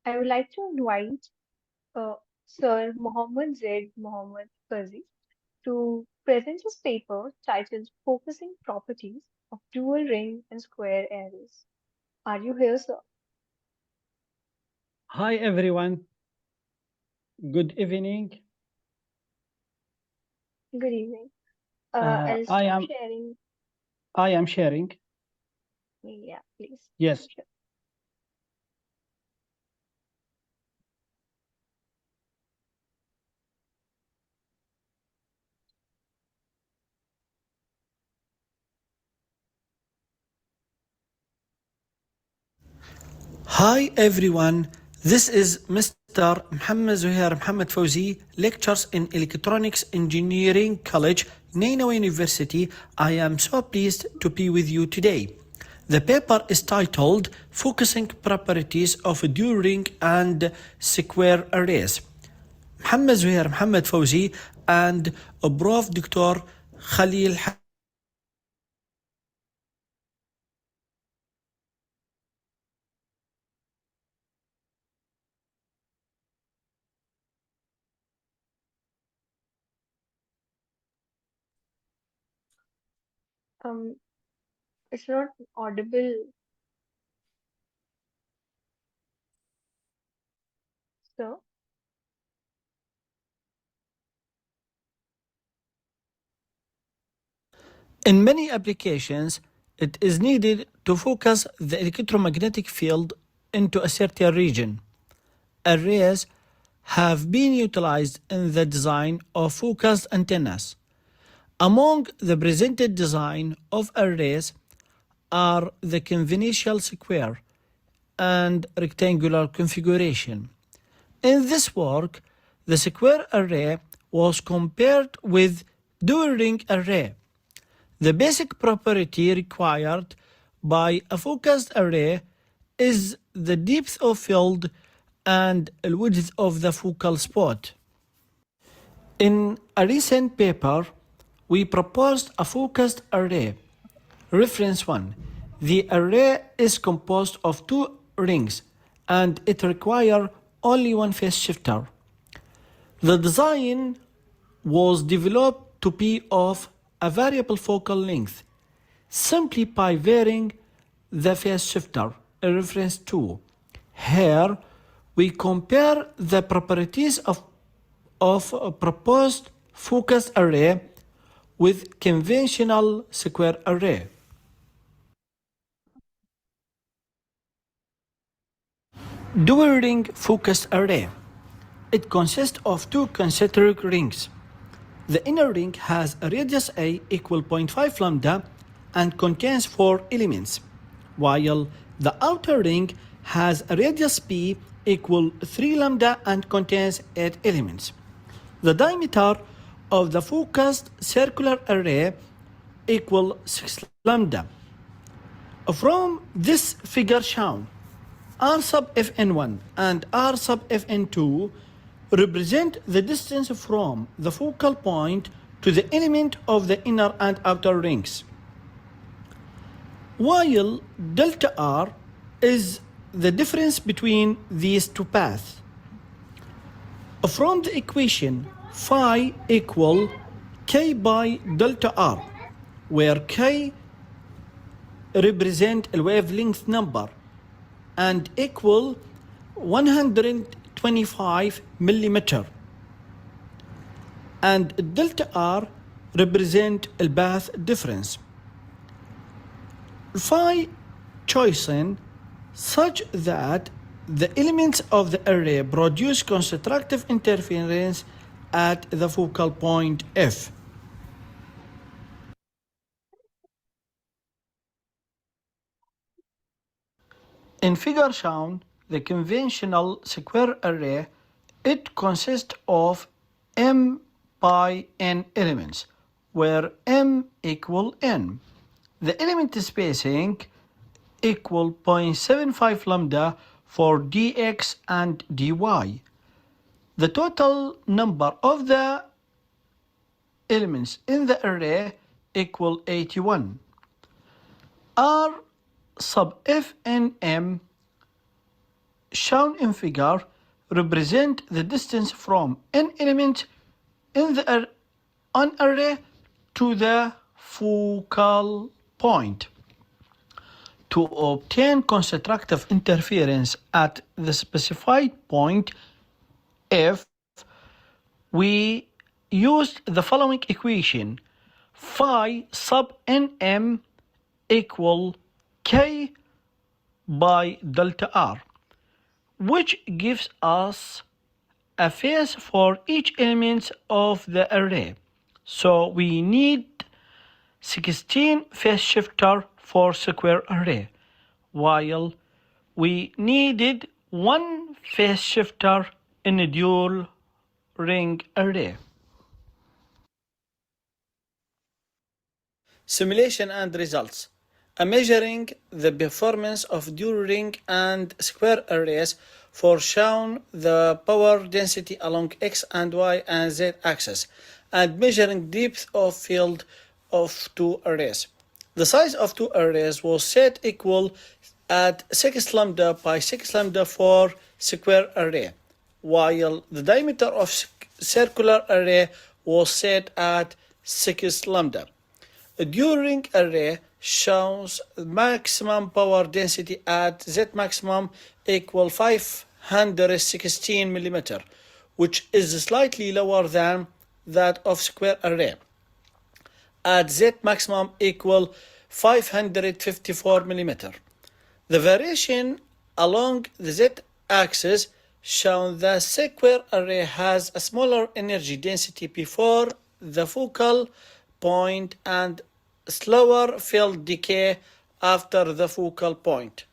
I would like to invite Sir Mohammad Z. Mohammad Qazi to present his paper titled Focusing Properties of Dual Ring and Square Arrays. Are you here, sir? Hi, everyone. Good evening. Good evening. Uh, I'll I start am sharing. I am sharing. Yeah, please. Yes. Sure. Hi everyone, this is Mr. Mohammed Zuhair Mohammed Fawzi, lectures in Electronics Engineering College, Nainawa University. I am so pleased to be with you today. The paper is titled Focusing Properties of Dual Ring and Square Arrays. Mohammed Zuhair Mohammed Fawzi and Prof. Dr. Khalil Um, it's not audible, sir. In many applications, it is needed to focus the electromagnetic field into a certain region. Arrays have been utilized in the design of focused antennas. Among the presented design of arrays are the conventional square and rectangular configuration. In this work, the square array was compared with dual ring array. The basic property required by a focused array is the depth of field and width of the focal spot. In a recent paper, we proposed a focused array. Reference 1. The array is composed of two rings and it requires only one phase shifter. The design was developed to be of a variable focal length simply by varying the phase shifter. Reference 2. Here we compare the properties of a proposed focused array with conventional square array. Dual ring focused array. It consists of two concentric rings. The inner ring has a radius A equal 0.5 lambda and contains 4 elements, while the outer ring has a radius B equal 3 lambda and contains 8 elements. The diameter of the focused circular array equal 6 lambda. From this figure shown, R sub Fn1 and R sub Fn2 represent the distance from the focal point to the element of the inner and outer rings, while delta R is the difference between these two paths. From the equation, phi equal k by delta R, where k represent a wavelength number and equal 125 millimeter, and delta R represent a path difference. Phi chosen such that the elements of the array produce constructive interference at the focal point F. In figure shown, the conventional square array, it consists of m by n elements, where m equal n. The element spacing equal 0.75 lambda for dx and dy. The total number of the elements in the array equal 81. R sub Fnm shown in figure represent the distance from n element in the an array to the focal point. To obtain constructive interference at the specified point F, we used the following equation: phi sub nm equal k by delta r, which gives us a phase for each element of the array. So we need 16 phase shifter for square array, while we needed one phase shifter in a dual ring array. Simulation and results. Measuring the performance of dual ring and square arrays for shown the power density along x and y and z axis, and measuring depth of field of two arrays. The size of two arrays was set equal at 6 lambda by 6 lambda for square array, while the diameter of circular array was set at 6 lambda. A dual ring array shows maximum power density at Z maximum equal 516 millimeter, which is slightly lower than that of square array at Z maximum equal 554 millimeter. The variation along the z-axis shown the square array has a smaller energy density before the focal point and slower field decay after the focal point.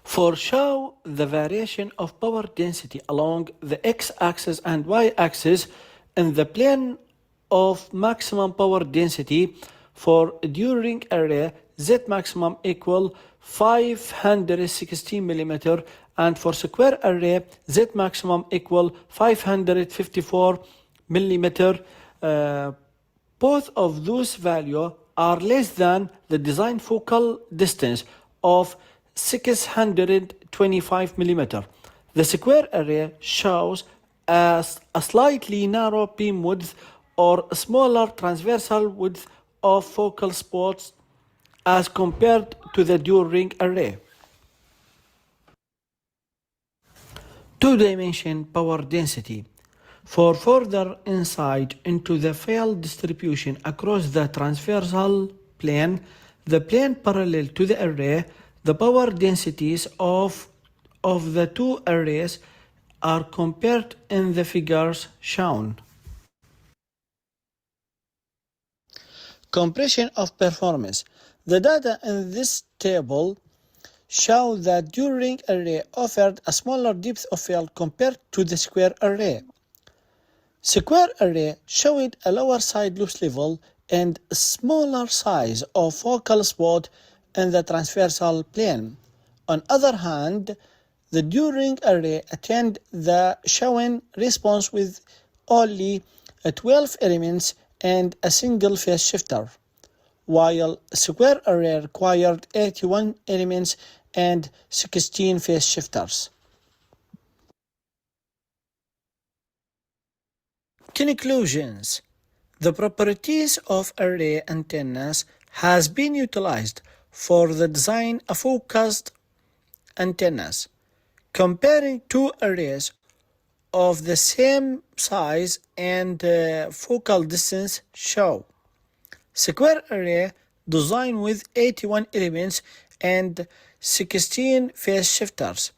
For show the variation of power density along the x-axis and y-axis in the plane of maximum power density for dual ring array Z maximum equal 516 millimeter, and for square array Z maximum equal 554 millimeter. Both of those values are less than the design focal distance of 625 millimeter. The square array shows as a slightly narrow beam width or smaller transversal width of focal spots as compared to the dual ring array. Two-dimension power density. For further insight into the field distribution across the transversal plane, the plane parallel to the array, the power densities of the two arrays are compared in the figures shown. Compression of performance. The data in this table show that dual ring array offered a smaller depth of field compared to the square array. Square array showed a lower side loop level and a smaller size of focal spot in the transversal plane. On other hand, the dual ring array attained the shown response with only 12 elements and a single phase shifter, while square array required 81 elements and 16 phase shifters. Conclusions. The properties of array antennas has been utilized for the design of focused antennas. Comparing two arrays of the same size and focal distance show square array designed with 81 elements and 16 phase shifters.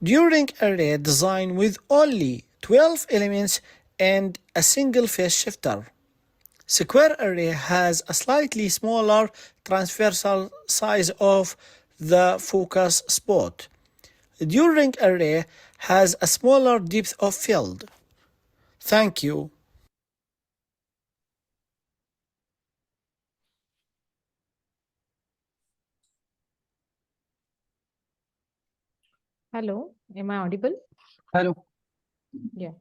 Dual ring array designed with only 12 elements and a single phase shifter. Square array has a slightly smaller transversal size of the focus spot. Dual ring array has a smaller depth of field. Thank you. Hello, am I audible? Hello. Yeah.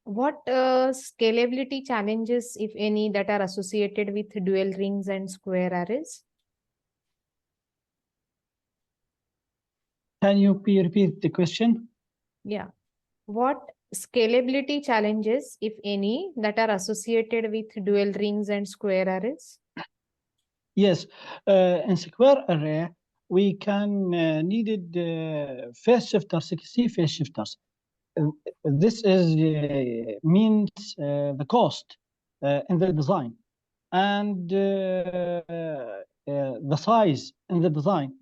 What scalability challenges, if any, that are associated with dual rings and square arrays? Can you repeat the question? Yeah. What scalability challenges, if any, that are associated with dual rings and square arrays? Yes, in square array, we can needed phase shifter, 60 phase shifters. This is means the cost in the design and the size in the design.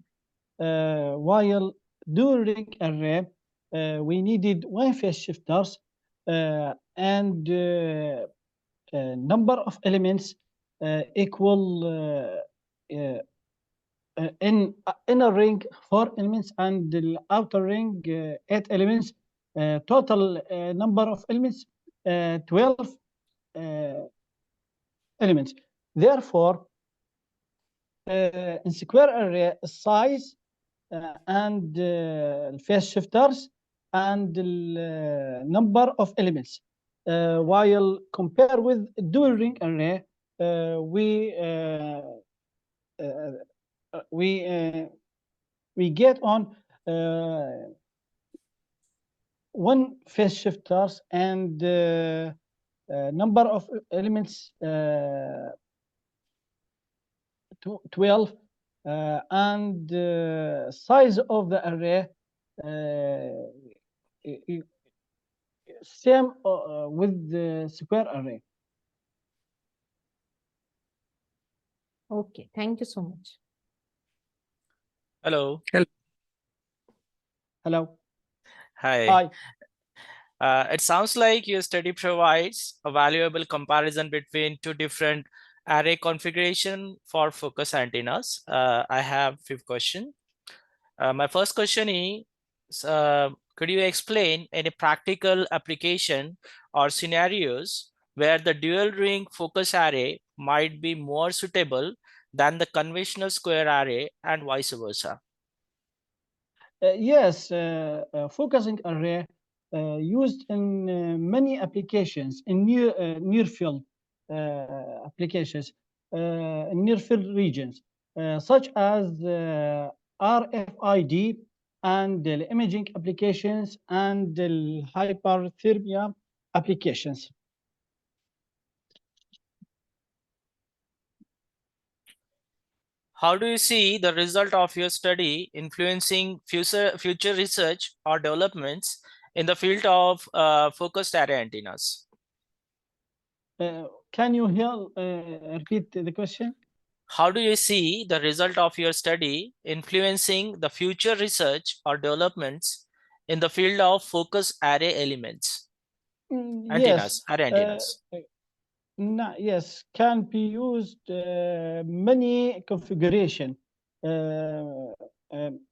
While during array, we needed one phase shifters and number of elements equal in inner ring 4 elements and the outer ring 8 elements. Total number of elements 12 elements. Therefore, in square array size and phase shifters and the number of elements. While compare with dual ring array, we get on one phase shifters and number of elements 12 and size of the array same with the square array. Okay, thank you so much. Hello. Hello. Hi. Hi. It sounds like your study provides a valuable comparison between two different array configuration for focus antennas. I have 5 questions. My first question is, could you explain any practical application or scenarios where the dual ring focus array might be more suitable than the conventional square array and vice versa? Yes, focusing array used in many applications in near field applications in near field regions such as RFID and the imaging applications and the hyperthermia applications. How do you see the result of your study influencing future research or developments in the field of focused array antennas? Can you repeat the question? How do you see the result of your study influencing the future research or developments in the field of focused array elements? Yes. Array antennas. Yes, can be used many configuration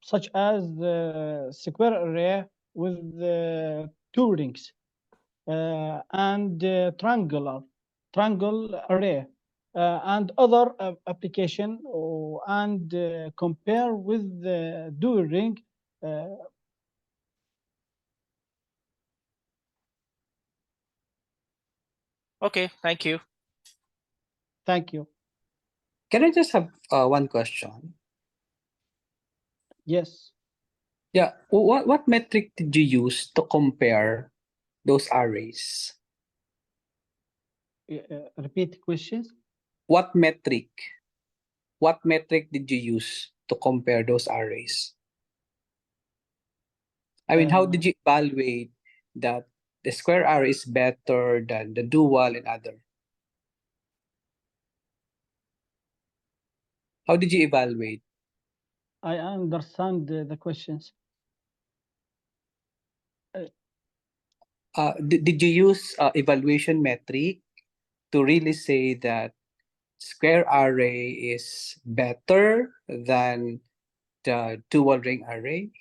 such as square array with two rings and triangle array and other application and compare with the dual ring. Okay, thank you. Thank you. Can I just have one question? Yes. Yeah. What metric did you use to compare those arrays? Repeat the questions. What metric did you use to compare those arrays? I mean, how did you evaluate that the square array is better than the dual and other? How did you evaluate? I understand the questions. Did you use evaluation metric to really say that square array is better than the dual ring array?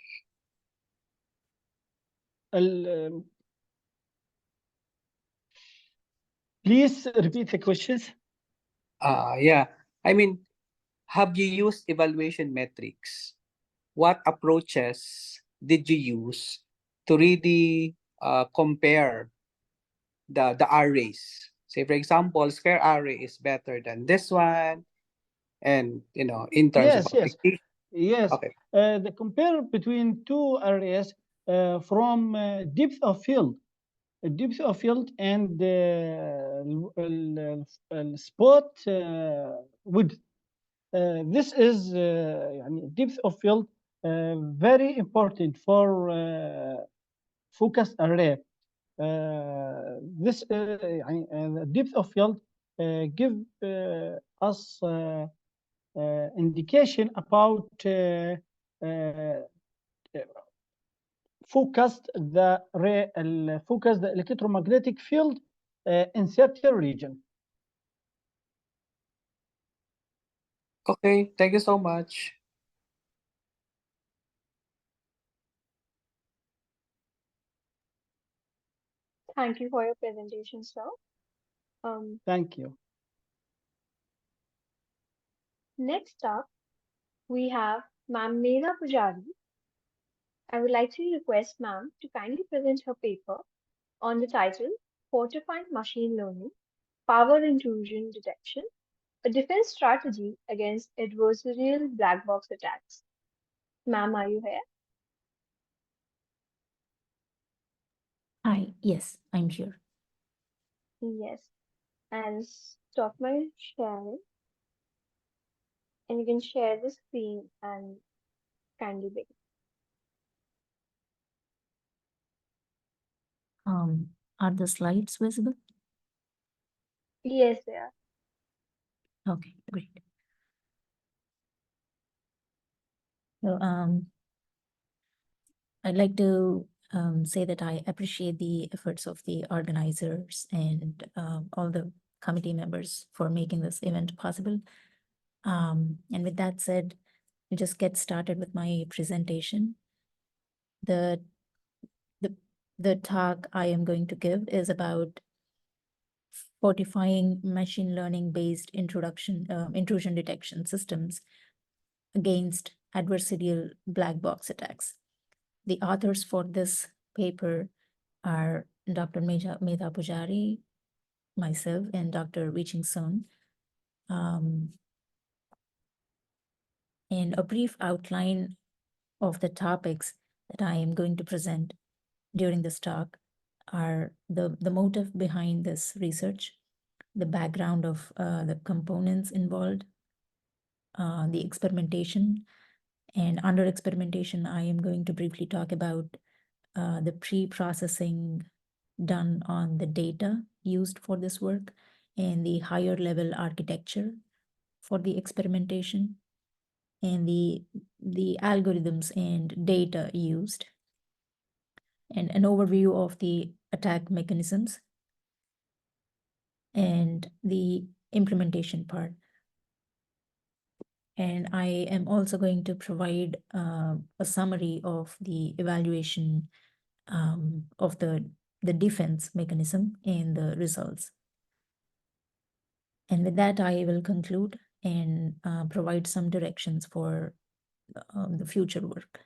Please repeat the questions. Yeah. I mean, have you used evaluation metrics? What approaches did you use to really compare the arrays? Say, for example, square array is better than this one, and in terms of application. Yes. Okay. The compare between two arrays from depth of field and spot width. This is depth of field very important for focused array. This depth of field give us indication about focused the electromagnetic field in certain region. Okay, thank you so much. Thank you for your presentation, sir. Thank you. Next up, we have Ma'am Meera Pujari. I would like to request ma'am to kindly present her paper on the title Fortifying Machine Learning, Power Intrusion Detection, a Defense Strategy Against Adversarial Black Box Attacks. Ma'am, are you here? Hi, yes, I'm here. Yes. And stop my sharing. And you can share the screen and kindly begin. Are the slides visible? Yes, they are. Okay, great. So, I'd like to say that I appreciate the efforts of the organizers and all the committee members for making this event possible. And with that said, I'll just get started with my presentation. The talk I am going to give is about fortifying machine learning based intrusion detection systems against adversarial black box attacks. The authors for this paper are Dr. Medha Pujari, myself, and Dr. Wiching Sun. And a brief outline of the topics that I am going to present during this talk are the motive behind this research, the background of the components involved, the experimentation, and under experimentation, I am going to briefly talk about the pre-processing done on the data used for this work and the higher level architecture for the experimentation and the algorithms and data used, and an overview of the attack mechanisms and the implementation part. And I am also going to provide a summary of the evaluation of the defense mechanism and the results. And with that, I will conclude and provide some directions for the future work,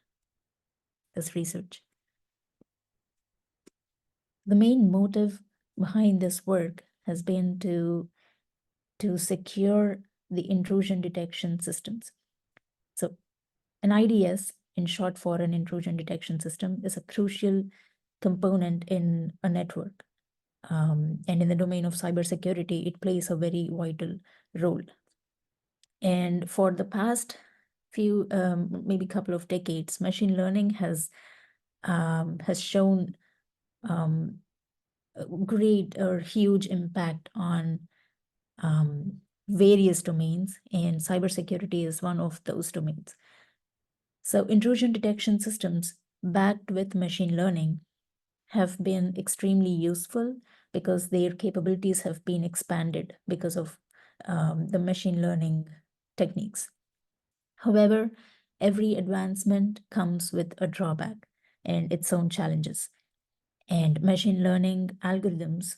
this research. The main motive behind this work has been to secure the intrusion detection systems. So an IDS, in short for an intrusion detection system, is a crucial component in a network. And in the domain of cybersecurity, it plays a very vital role. And for the past few, maybe couple of decades, machine learning has shown great or huge impact on various domains, and cybersecurity is one of those domains. So intrusion detection systems backed with machine learning have been extremely useful because their capabilities have been expanded because of the machine learning techniques. However, every advancement comes with a drawback and its own challenges. And machine learning algorithms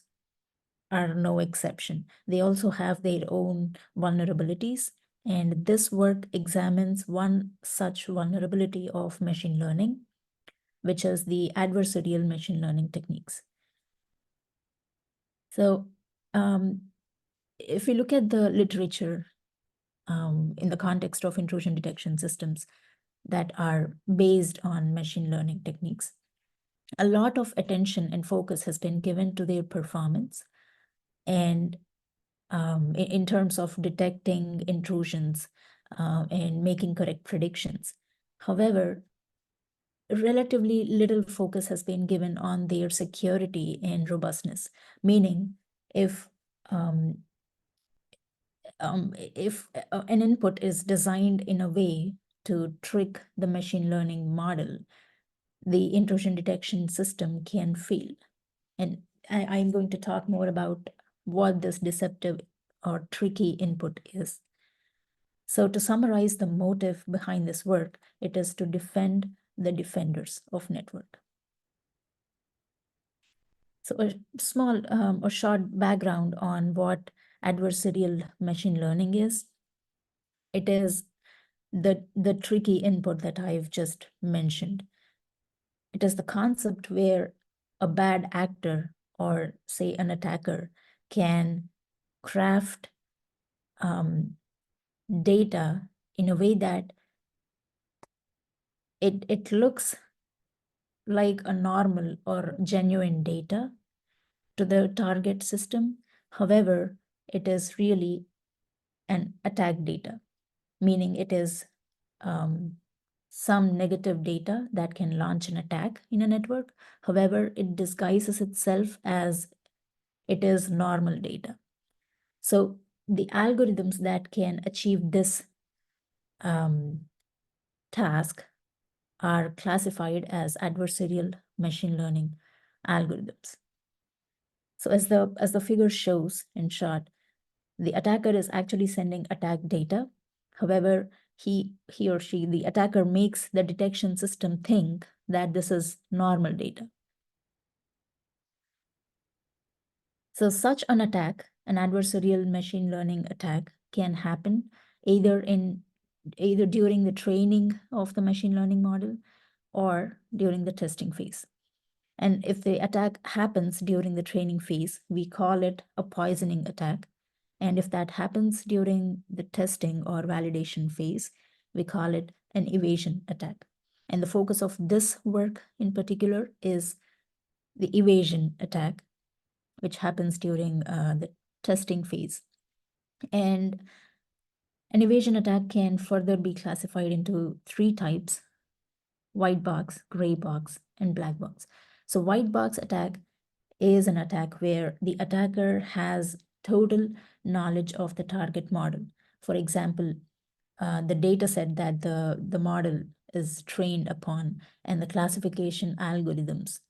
are no exception. They also have their own vulnerabilities. And this work examines one such vulnerability of machine learning, which is the adversarial machine learning techniques. So if we look at the literature in the context of intrusion detection systems that are based on machine learning techniques, a lot of attention and focus has been given to their performance and in terms of detecting intrusions and making correct predictions. However, relatively little focus has been given on their security and robustness, meaning if an input is designed in a way to trick the machine learning model, the intrusion detection system can fail. And I'm going to talk more about what this deceptive or tricky input is. So to summarize the motive behind this work, it is to defend the defenders of network. So a small or short background on what adversarial machine learning is. It is the tricky input that I've just mentioned. It is the concept where a bad actor, or say an attacker, can craft data in a way that it looks like a normal or genuine data to the target system. However, it is really an attack data, meaning it is some negative data that can launch an attack in a network. However, it disguises itself as it is normal data. So the algorithms that can achieve this task are classified as adversarial machine learning algorithms. So as the figure shows in short, the attacker is actually sending attack data. However, he or she, the attacker, makes the detection system think that this is normal data. So such an attack, an adversarial machine learning attack, can happen either during the training of the machine learning model or during the testing phase. And if the attack happens during the training phase, we call it a poisoning attack. And if that happens during the testing or validation phase, we call it an evasion attack. And the focus of this work in particular is the evasion attack, which happens during the testing phase. And an evasion attack can further be classified into 3 types: white box, gray box, and black box. So white box attack is an attack where the attacker has total knowledge of the target model. For example, the data set that the model is trained upon and the classification algorithms.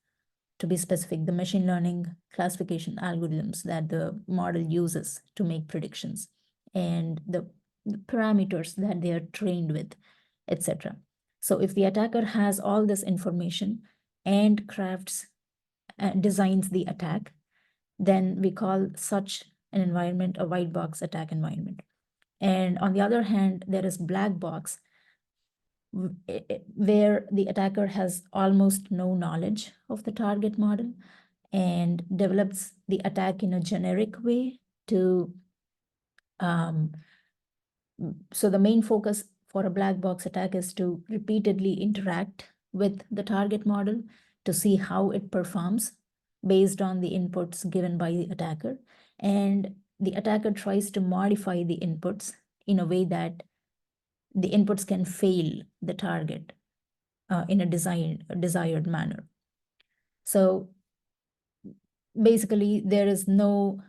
To be specific, the machine learning classification algorithms that the model uses to make predictions, and the parameters that they are trained with, etc. So if the attacker has all this information and designs the attack, then we call such an environment a white box attack environment. And on the other hand, there is black box, where the attacker has almost no knowledge of the target model and develops the attack in a generic way to so the main focus for a black box attack is to repeatedly interact with the target model to see how it performs based on the inputs given by the attacker. And the attacker tries to modify the inputs in a way that the inputs can fail the target in a desired manner. So basically, there is no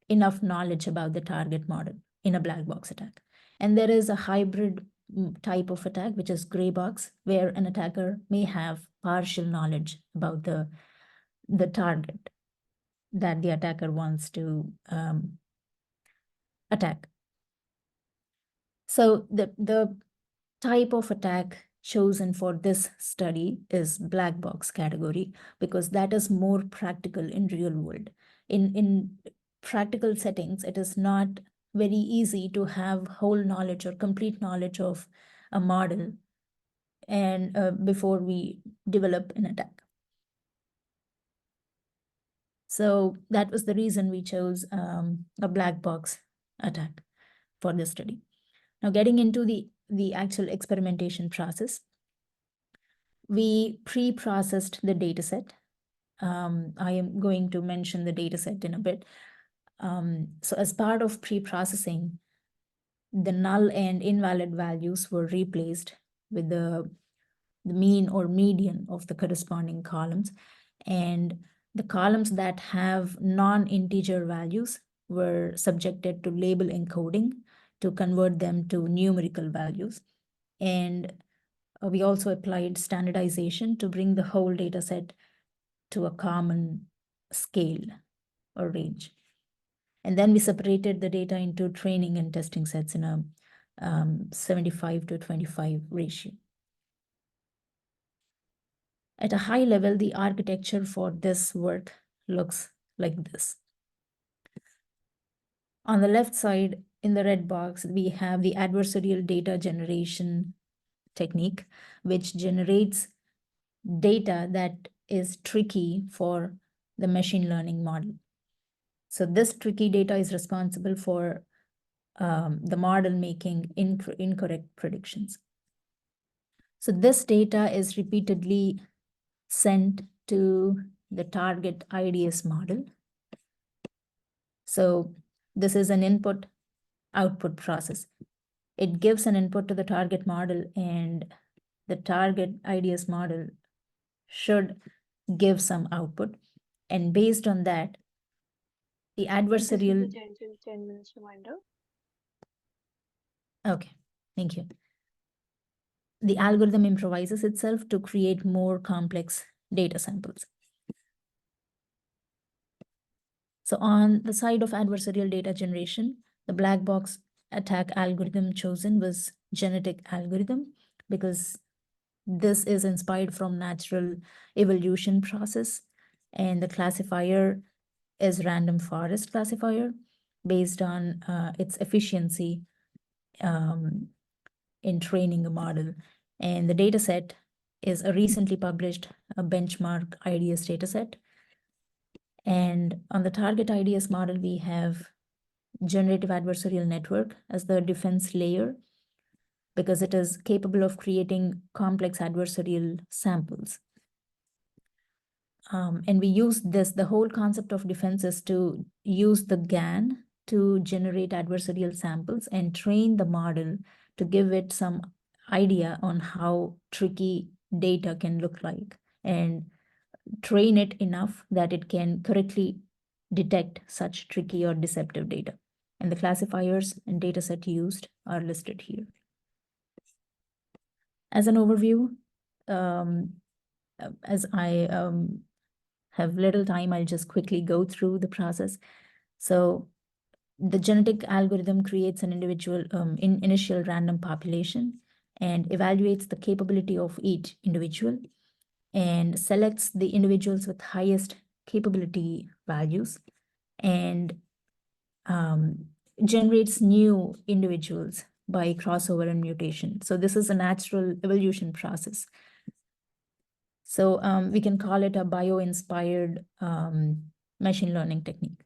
enough knowledge about the target model in a black box attack. And there is a hybrid type of attack, which is gray box, where an attacker may have partial knowledge about the target that the attacker wants to attack. So the type of attack chosen for this study is black box category, because that is more practical in real world. In practical settings, it is not very easy to have whole knowledge or complete knowledge of a model and before we develop an attack. So that was the reason we chose a black box attack for this study. Now, getting into the actual experimentation process, we pre-processed the data set. I am going to mention the data set in a bit. So as part of pre-processing, the null and invalid values were replaced with the mean or median of the corresponding columns. And the columns that have non-integer values were subjected to label encoding to convert them to numerical values. And we also applied standardization to bring the whole data set to a common scale or range. And then we separated the data into training and testing sets in a 75 to 25 ratio. At a high level, the architecture for this work looks like this. On the left side, in the red box, we have the adversarial data generation technique, which generates data that is tricky for the machine learning model. So this tricky data is responsible for the model making incorrect predictions. So this data is repeatedly sent to the target IDS model. So this is an input-output process. It gives an input to the target model, and the target IDS model should give some output. And based on that, the adversarial... 10 minutes reminder. Okay, thank you. The algorithm improvises itself to create more complex data samples. So on the side of adversarial data generation, the black box attack algorithm chosen was genetic algorithm, because this is inspired from natural evolution process, and the classifier is random forest classifier based on its efficiency in training a model. And the data set is a recently published benchmark IDS data set. And on the target IDS model, we have generative adversarial network as the defense layer, because it is capable of creating complex adversarial samples. And we use this, the whole concept of defense is to use the GAN to generate adversarial samples and train the model to give it some idea on how tricky data can look like, and train it enough that it can correctly detect such tricky or deceptive data. And the classifiers and data set used are listed here. As an overview, as I have little time, I'll just quickly go through the process. So the genetic algorithm creates an individual initial random population and evaluates the capability of each individual and selects the individuals with highest capability values and generates new individuals by crossover and mutation. So this is a natural evolution process. So we can call it a bio-inspired machine learning technique.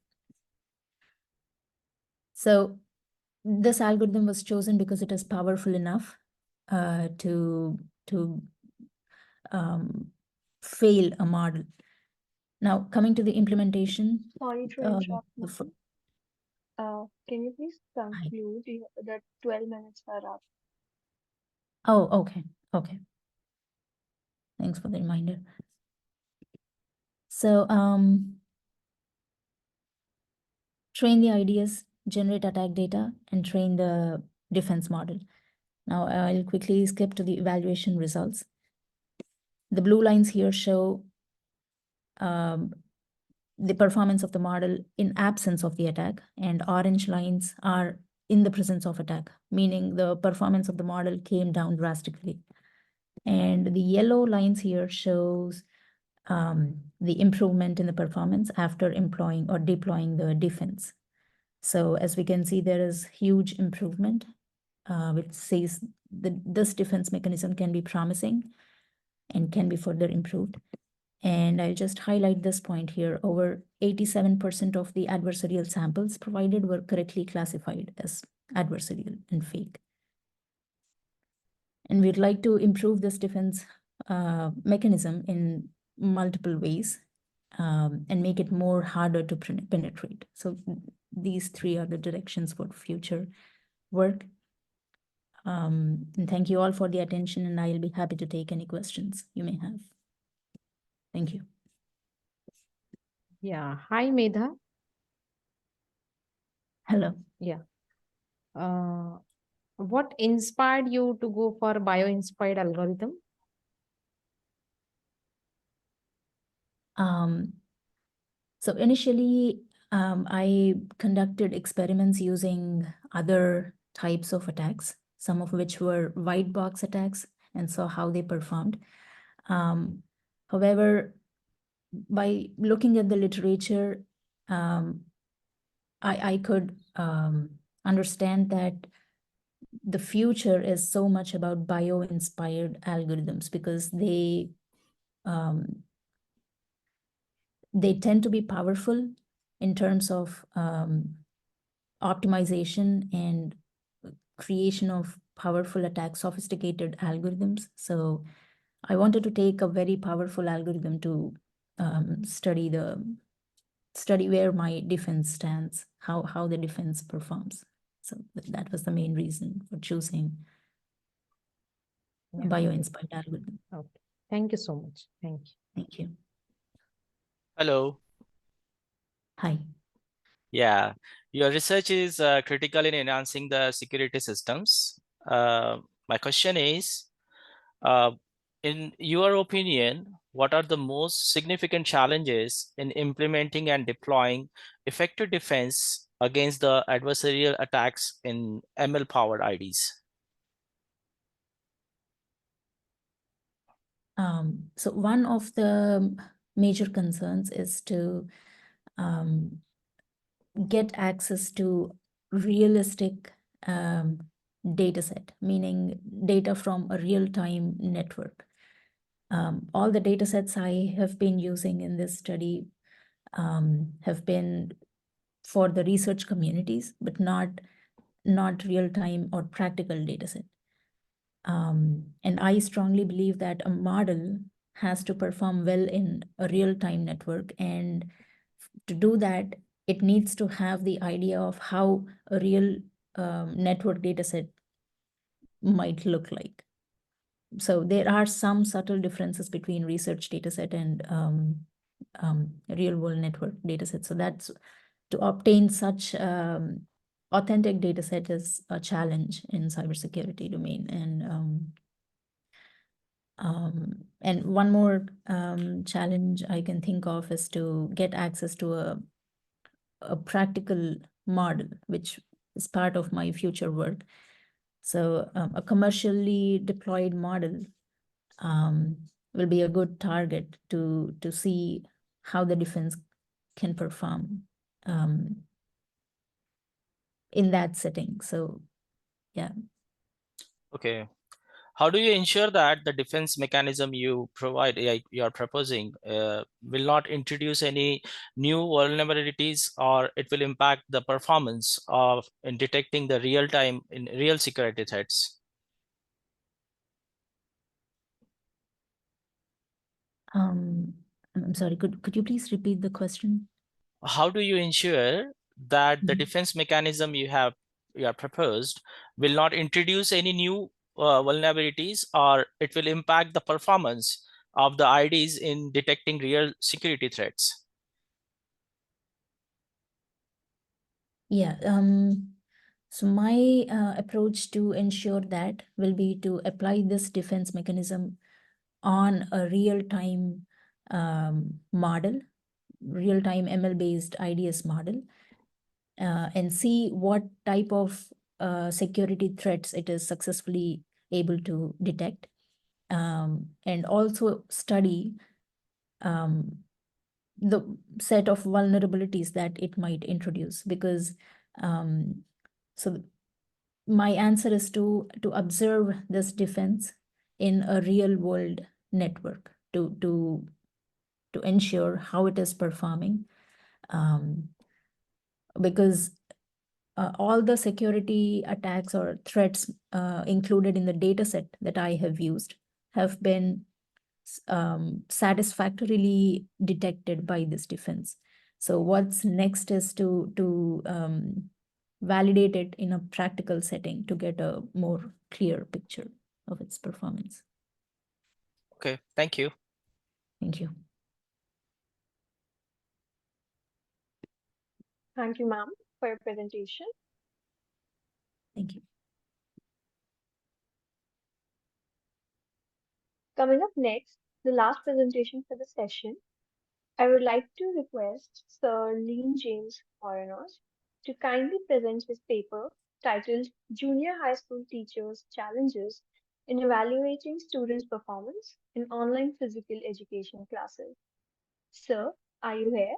So this algorithm was chosen because it is powerful enough to fail a model. Now, coming to the implementation. Sorry to interrupt. Can you please conclude that 12 minutes are up? Oh, okay. Okay. Thanks for the reminder. So train the IDS, generate attack data, and train the defense model. Now I'll quickly skip to the evaluation results. The blue lines here show the performance of the model in absence of the attack, and orange lines are in the presence of attack, meaning the performance of the model came down drastically. And the yellow lines here shows the improvement in the performance after employing or deploying the defense. So as we can see, there is huge improvement, which says that this defense mechanism can be promising and can be further improved. And I'll just highlight this point here. Over 87% of the adversarial samples provided were correctly classified as adversarial and fake. And we'd like to improve this defense mechanism in multiple ways and make it more harder to penetrate. So these three are the directions for future work. And thank you all for the attention, and I'll be happy to take any questions you may have. Thank you. Yeah. Hi, Medha. Hello. Yeah. What inspired you to go for bio-inspired algorithm? So initially, I conducted experiments using other types of attacks, some of which were white box attacks, and saw how they performed. However, by looking at the literature, I could understand that the future is so much about bio-inspired algorithms because they tend to be powerful in terms of optimization and creation of powerful attacks, sophisticated algorithms. So I wanted to take a very powerful algorithm to study where my defense stands, how the defense performs. So that was the main reason for choosing a bio-inspired algorithm. Okay. Thank you so much. Thank you. Thank you. Hello. Hi. Yeah, your research is critical in enhancing the security systems. My question is, in your opinion, what are the most significant challenges in implementing and deploying effective defense against the adversarial attacks in ML-powered IDs? So one of the major concerns is to get access to realistic data set, meaning data from a real-time network. All the data sets I have been using in this study have been for the research communities, but not real-time or practical data set. And I strongly believe that a model has to perform well in a real-time network. And to do that, it needs to have the idea of how a real network dataset might look like. So there are some subtle differences between research dataset and real-world network dataset. So that's to obtain such authentic dataset is a challenge in cybersecurity domain. And one more challenge I can think of is to get access to a practical model, which is part of my future work. So a commercially deployed model will be a good target to see how the defense can perform in that setting. So yeah. Okay. How do you ensure that the defense mechanism you provide, you are proposing, will not introduce any new vulnerabilities, or it will impact the performance of in detecting the real-time in real security threats? I'm sorry, could you please repeat the question? How do you ensure that the defense mechanism you are proposed will not introduce any new vulnerabilities, or it will impact the performance of the IDs in detecting real security threats? Yeah, so my approach to ensure that will be to apply this defense mechanism on a real-time model, real-time ML-based IDS model, and see what type of security threats it is successfully able to detect, and also study the set of vulnerabilities that it might introduce, because so my answer is to observe this defense in a real world network to ensure how it is performing, because all the security attacks or threats included in the data set that I have used have been satisfactorily detected by this defense. So what's next is to validate it in a practical setting to get a more clear picture of its performance. Okay, thank you. Thank you. Thank you, ma'am, for your presentation. Thank you. Coming up next, the last presentation for the session. I would like to request Sir Lean James Morenos to kindly present his paper titled Junior High School Teachers' Challenges in Evaluating Students' Performance in Online Physical Education Classes. Sir, are you here?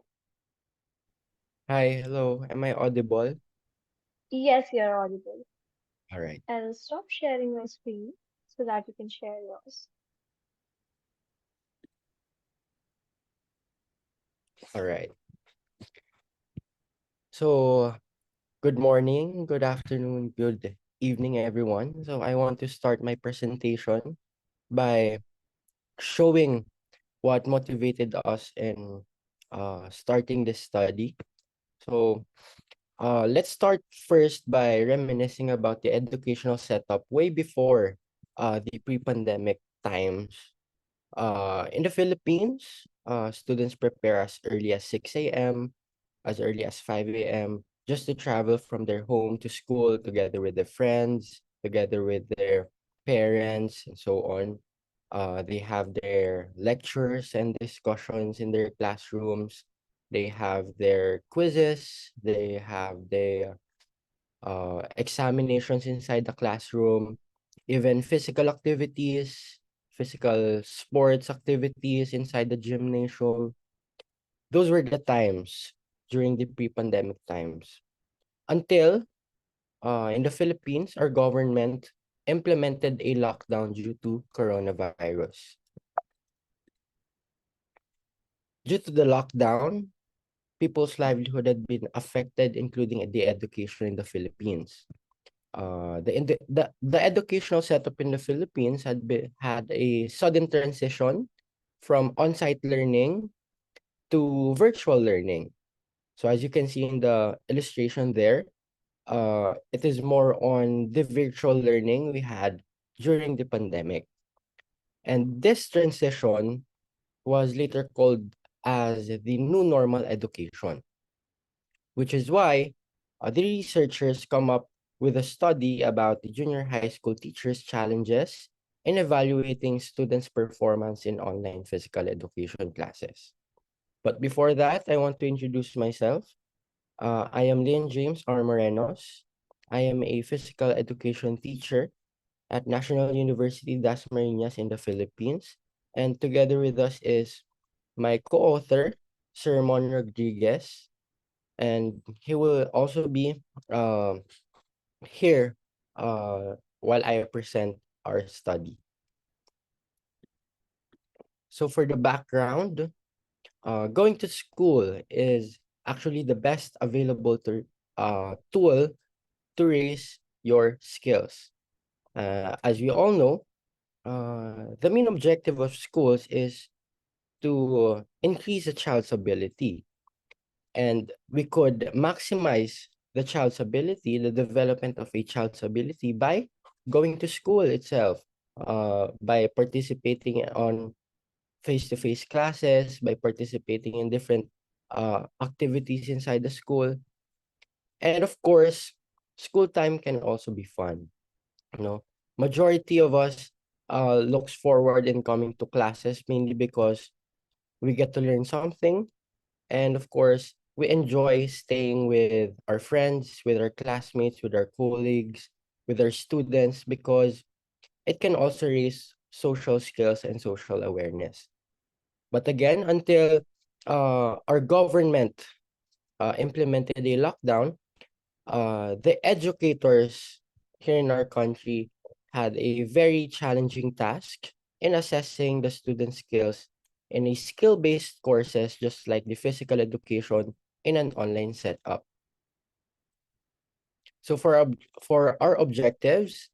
Hi, hello. Am I audible? Yes, you're audible. All right. I'll stop sharing my screen so that you can share yours. All right. So, good morning, good afternoon, good evening, everyone. So, I want to start my presentation by showing what motivated us in starting this study. So, let's start first by reminiscing about the educational setup way before the pre-pandemic times. In the Philippines, students prepare as early as 6 a.m., as early as 5 a.m., just to travel from their home to school together with their friends, together with their parents, and so on. They have their lectures and discussions in their classrooms. They have their quizzes. They have their examinations inside the classroom, even physical activities, physical sports activities inside the gymnasium. Those were the times during the pre-pandemic times. Until in the Philippines, our government implemented a lockdown due to coronavirus. Due to the lockdown, people's livelihood had been affected, including the education in the Philippines. The educational setup in the Philippines had a sudden transition from on-site learning to virtual learning. So as you can see in the illustration there, it is more on the virtual learning we had during the pandemic. And this transition was later called as the new normal education, which is why the researchers come up with a study about the junior high school teachers' challenges in evaluating students' performance in online physical education classes. But before that, I want to introduce myself. I am Leon James R. Morenos. I am a physical education teacher at National University Das Marinas in the Philippines. And together with us is my co-author, Sir Mon Rodriguez, and he will also be here while I present our study. So for the background, going to school is actually the best available tool to raise your skills. As we all know, the main objective of schools is to increase a child's ability. And we could maximize the child's ability, the development of a child's ability by going to school itself, by participating on face-to-face classes, by participating in different activities inside the school. And of course, school time can also be fun. You know, majority of us looks forward in coming to classes mainly because we get to learn something. And of course, we enjoy staying with our friends, with our classmates, with our colleagues, with our students, because it can also raise social skills and social awareness. But again, until our government implemented a lockdown, the educators here in our country had a very challenging task in assessing the student skills in a skill-based courses, just like the physical education in an online setup. So for our objectives,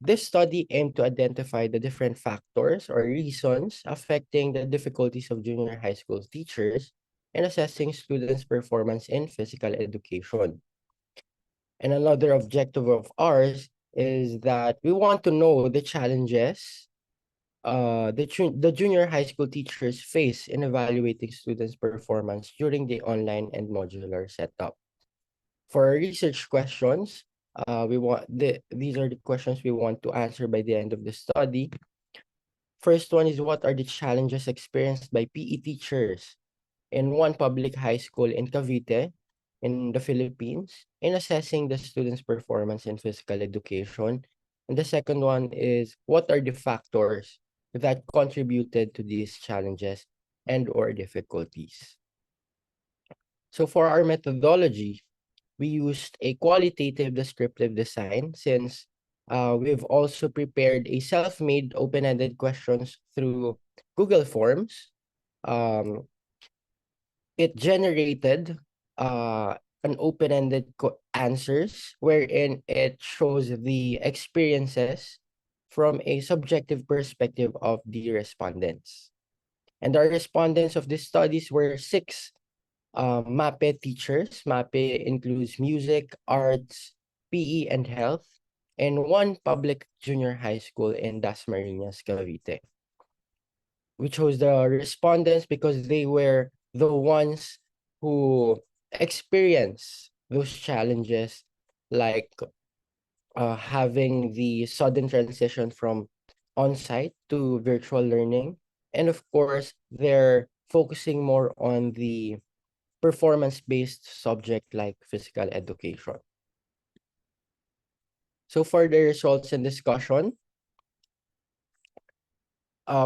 this study aimed to identify the different factors or reasons affecting the difficulties of junior high school teachers in assessing students' performance in physical education. And another objective of ours is that we want to know the challenges the junior high school teachers face in evaluating students' performance during the online and modular setup. For our research questions, these are the questions we want to answer by the end of the study. First one is, what are the challenges experienced by PE teachers in one public high school in Cavite, in the Philippines, in assessing the students' performance in physical education? And the second one is, what are the factors that contributed to these challenges and or difficulties? So for our methodology, we used a qualitative descriptive design, since we've also prepared a self-made open-ended questions through Google Forms. It generated an open-ended answers wherein it shows the experiences from a subjective perspective of the respondents. And our respondents of these studies were 6 MAPE teachers. MAPE includes music, arts, PE, and health, and 1 public junior high school in Dasmariñas, Cavite. We chose the respondents because they were the ones who experience those challenges, like having the sudden transition from on-site to virtual learning. And of course, they're focusing more on the performance-based subject like physical education. So for the results and discussion,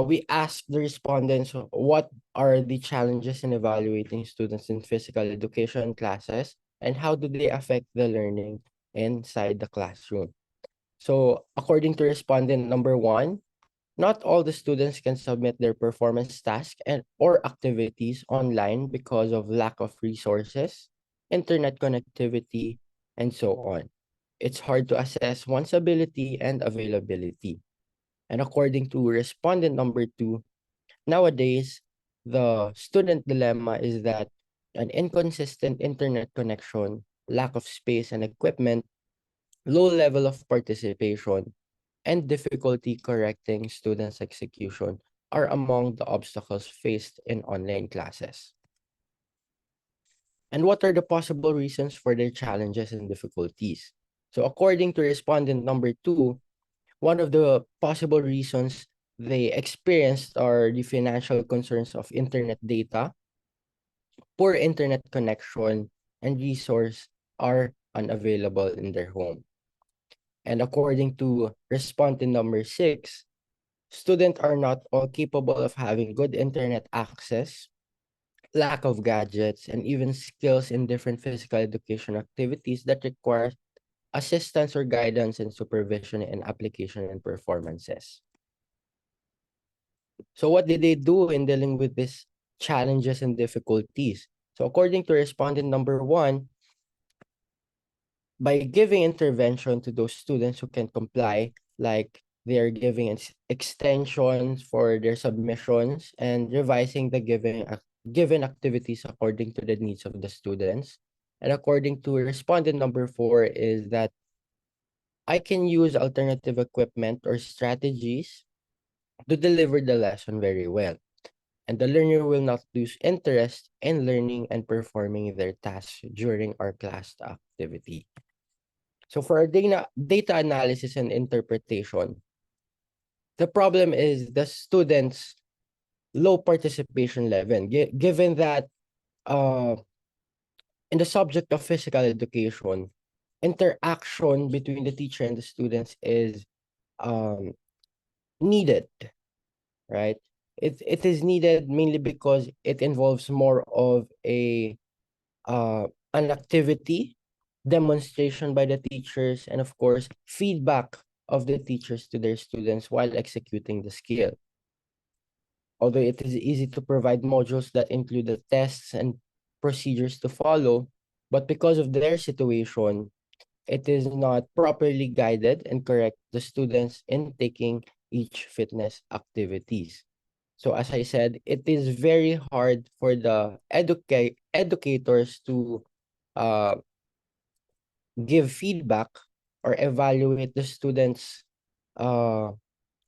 we asked the respondents what are the challenges in evaluating students in physical education classes and how do they affect the learning inside the classroom. So according to respondent number 1, not all the students can submit their performance tasks and or activities online because of lack of resources, internet connectivity, and so on. It's hard to assess one's ability and availability. And according to respondent number 2, nowadays, the student dilemma is that an inconsistent internet connection, lack of space and equipment, low level of participation, and difficulty correcting students' execution are among the obstacles faced in online classes. And what are the possible reasons for their challenges and difficulties? So according to respondent number 2, one of the possible reasons they experienced are the financial concerns of internet data, poor internet connection, and resource are unavailable in their home. And according to respondent number 6, students are not all capable of having good internet access, lack of gadgets, and even skills in different physical education activities that require assistance or guidance and supervision in application and performances. So what did they do in dealing with these challenges and difficulties? So according to respondent number 1, by giving intervention to those students who can comply, like they are giving extensions for their submissions and revising the given activities according to the needs of the students. And according to respondent number 4 is that I can use alternative equipment or strategies to deliver the lesson very well. And the learner will not lose interest in learning and performing their tasks during our class activity. So for our data analysis and interpretation, the problem is the students' low participation level. Given that in the subject of physical education, interaction between the teacher and the students is needed, right? It is needed mainly because it involves more of an activity, demonstration by the teachers, and of course, feedback of the teachers to their students while executing the skill. Although it is easy to provide modules that include the tests and procedures to follow, but because of their situation, it is not properly guided and correct the students in taking each fitness activities. So as I said, it is very hard for the educators to give feedback or evaluate the students'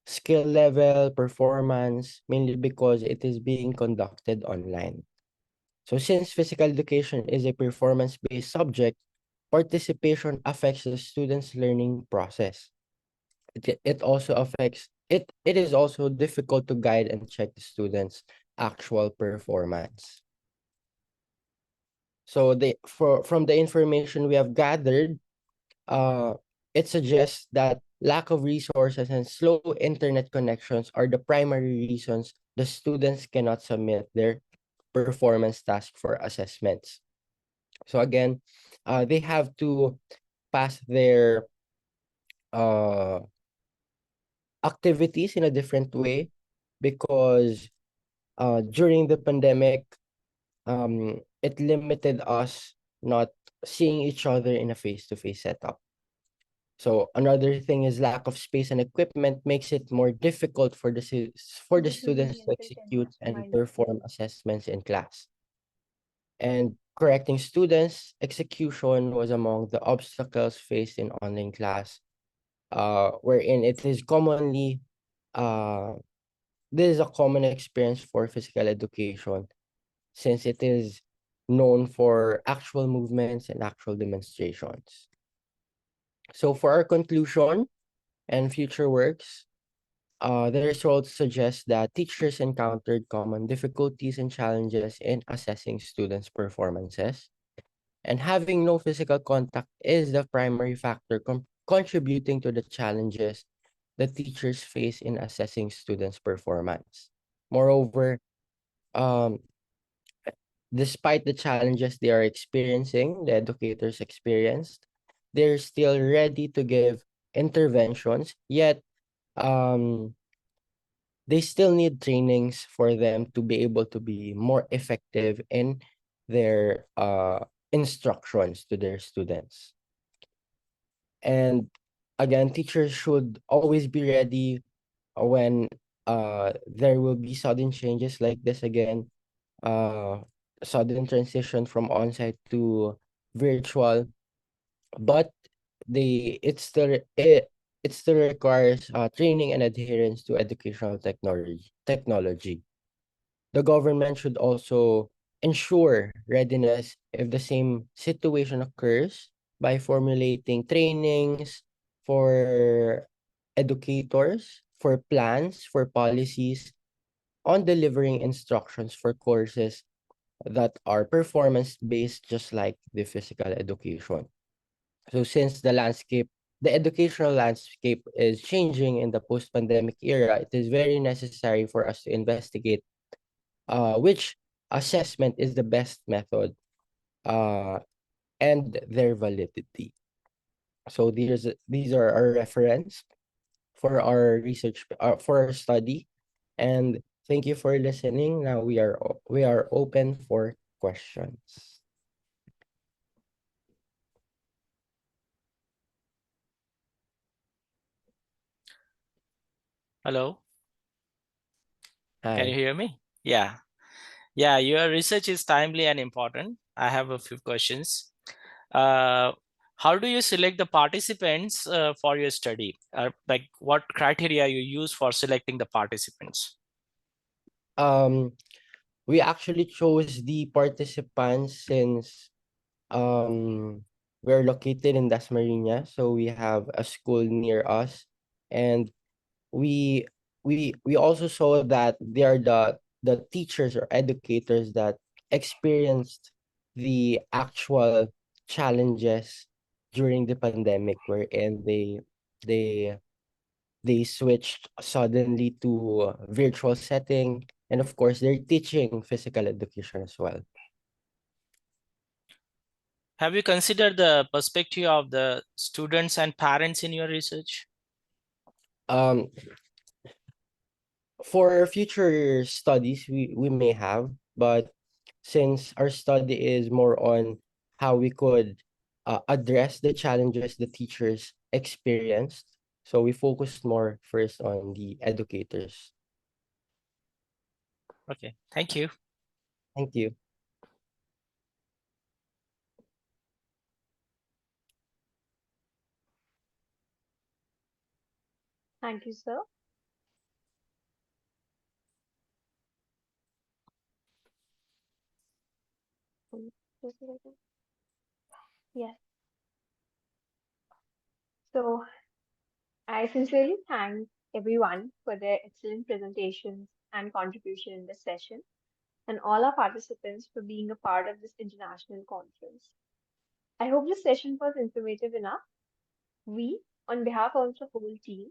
skill level, performance, mainly because it is being conducted online. So since physical education is a performance-based subject, participation affects the students' learning process. It also affects it is also difficult to guide and check the students' actual performance. So from the information we have gathered, it suggests that lack of resources and slow internet connections are the primary reasons the students cannot submit their performance task for assessments. So again, they have to pass their activities in a different way because during the pandemic, it limited us not seeing each other in a face-to-face setup. So another thing is lack of space and equipment makes it more difficult for the This will be students to mental execute 10 and reminder. perform assessments in class. And correcting students' execution was among the obstacles faced in online class, wherein it is commonly this is a common experience for physical education since it is known for actual movements and actual demonstrations. So for our conclusion and future works, the results suggest that teachers encountered common difficulties and challenges in assessing students' performances, and having no physical contact is the primary factor contributing to the challenges that teachers face in assessing students' performance. Moreover, um, despite the challenges they are experiencing, the educators experienced, they're still ready to give interventions, yet um, they still need trainings for them to be able to be more effective in their instructions to their students. And again, teachers should always be ready when there will be sudden changes like this again, uh, sudden transition from on-site to virtual, but it still requires training and adherence to educational technology. The government should also ensure readiness if the same situation occurs by formulating trainings for educators, for plans, for policies on delivering instructions for courses that are performance based, just like the physical education. So since the educational landscape is changing in the post-pandemic era, it is very necessary for us to investigate which assessment is the best method uh, and their validity. So these are our reference for our research for our study, and thank you for listening. Now we are open for questions. Hello, can you Hi. hear me? Yeah. Yeah, your research is timely and important. I have a few questions. Uh, how do you select the participants for your study? Like what criteria you use for selecting the participants? Um, we actually chose the participants since we're located in Dasmariñas, so we have a school near us, and we we also saw that they are the teachers or educators that experienced the actual challenges during the pandemic, wherein they they switched suddenly to virtual setting, and of course they're teaching physical education as well. Have you considered the perspective of the students and parents in your research? um for future studies we may have, but since our study is more on how we could address the challenges the teachers experienced, so we focused more first on the educators. Okay, thank you. Thank you. Thank you, sir. Just a second. Yes. So I sincerely thank everyone for their excellent presentations and contribution in this session, and all our participants for being a part of this international conference. I hope this session was informative enough. We, on behalf of the whole team,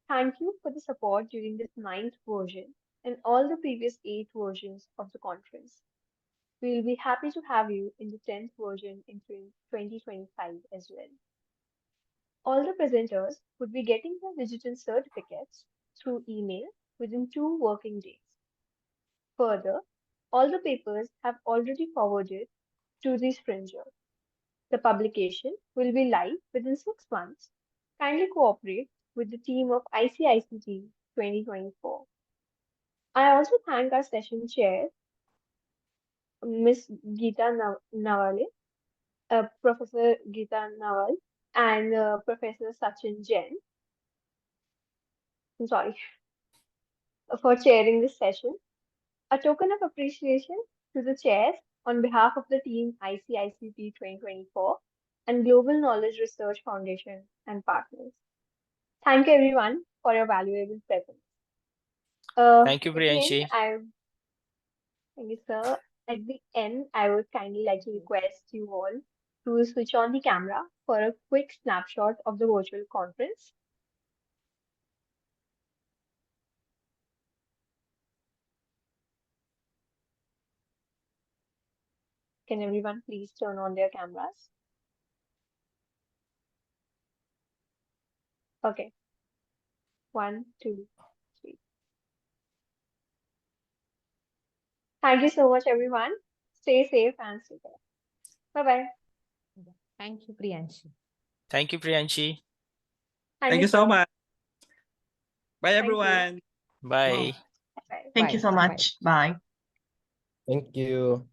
thank you for the support during this 9th version and all the previous 8 versions of the conference. We will be happy to have you in the 10th version in 2025 as well. All the presenters would be getting their digital certificates through email within 2 working days. Further, all the papers have already forwarded to the Springer. The publication will be live within 6 months. Kindly cooperate with the team of ICICT 2024. I also thank our session chair, Ms. Geeta Nawale, Professor Geeta Nawal, and Professor Sachin Jain. I'm sorry, for chairing this session. A token of appreciation to the chairs on behalf of the team ICICT 2024 and Global Knowledge Research Foundation and partners. Thank you everyone for your valuable presence. Thank you, Priyanshi. Thank you, sir. At the end, I would kindly like to request you all to switch on the camera for a quick snapshot of the virtual conference. Can everyone please turn on their cameras? Okay. 1, 2, 3. Thank you so much, everyone. Stay safe and stay safe. Bye-bye. Thank you, Priyanshi. Thank you, Priyanshi. Thank you so much. Bye, Thank you. everyone. Bye. Bye. Thank you so much. Bye. Thank you.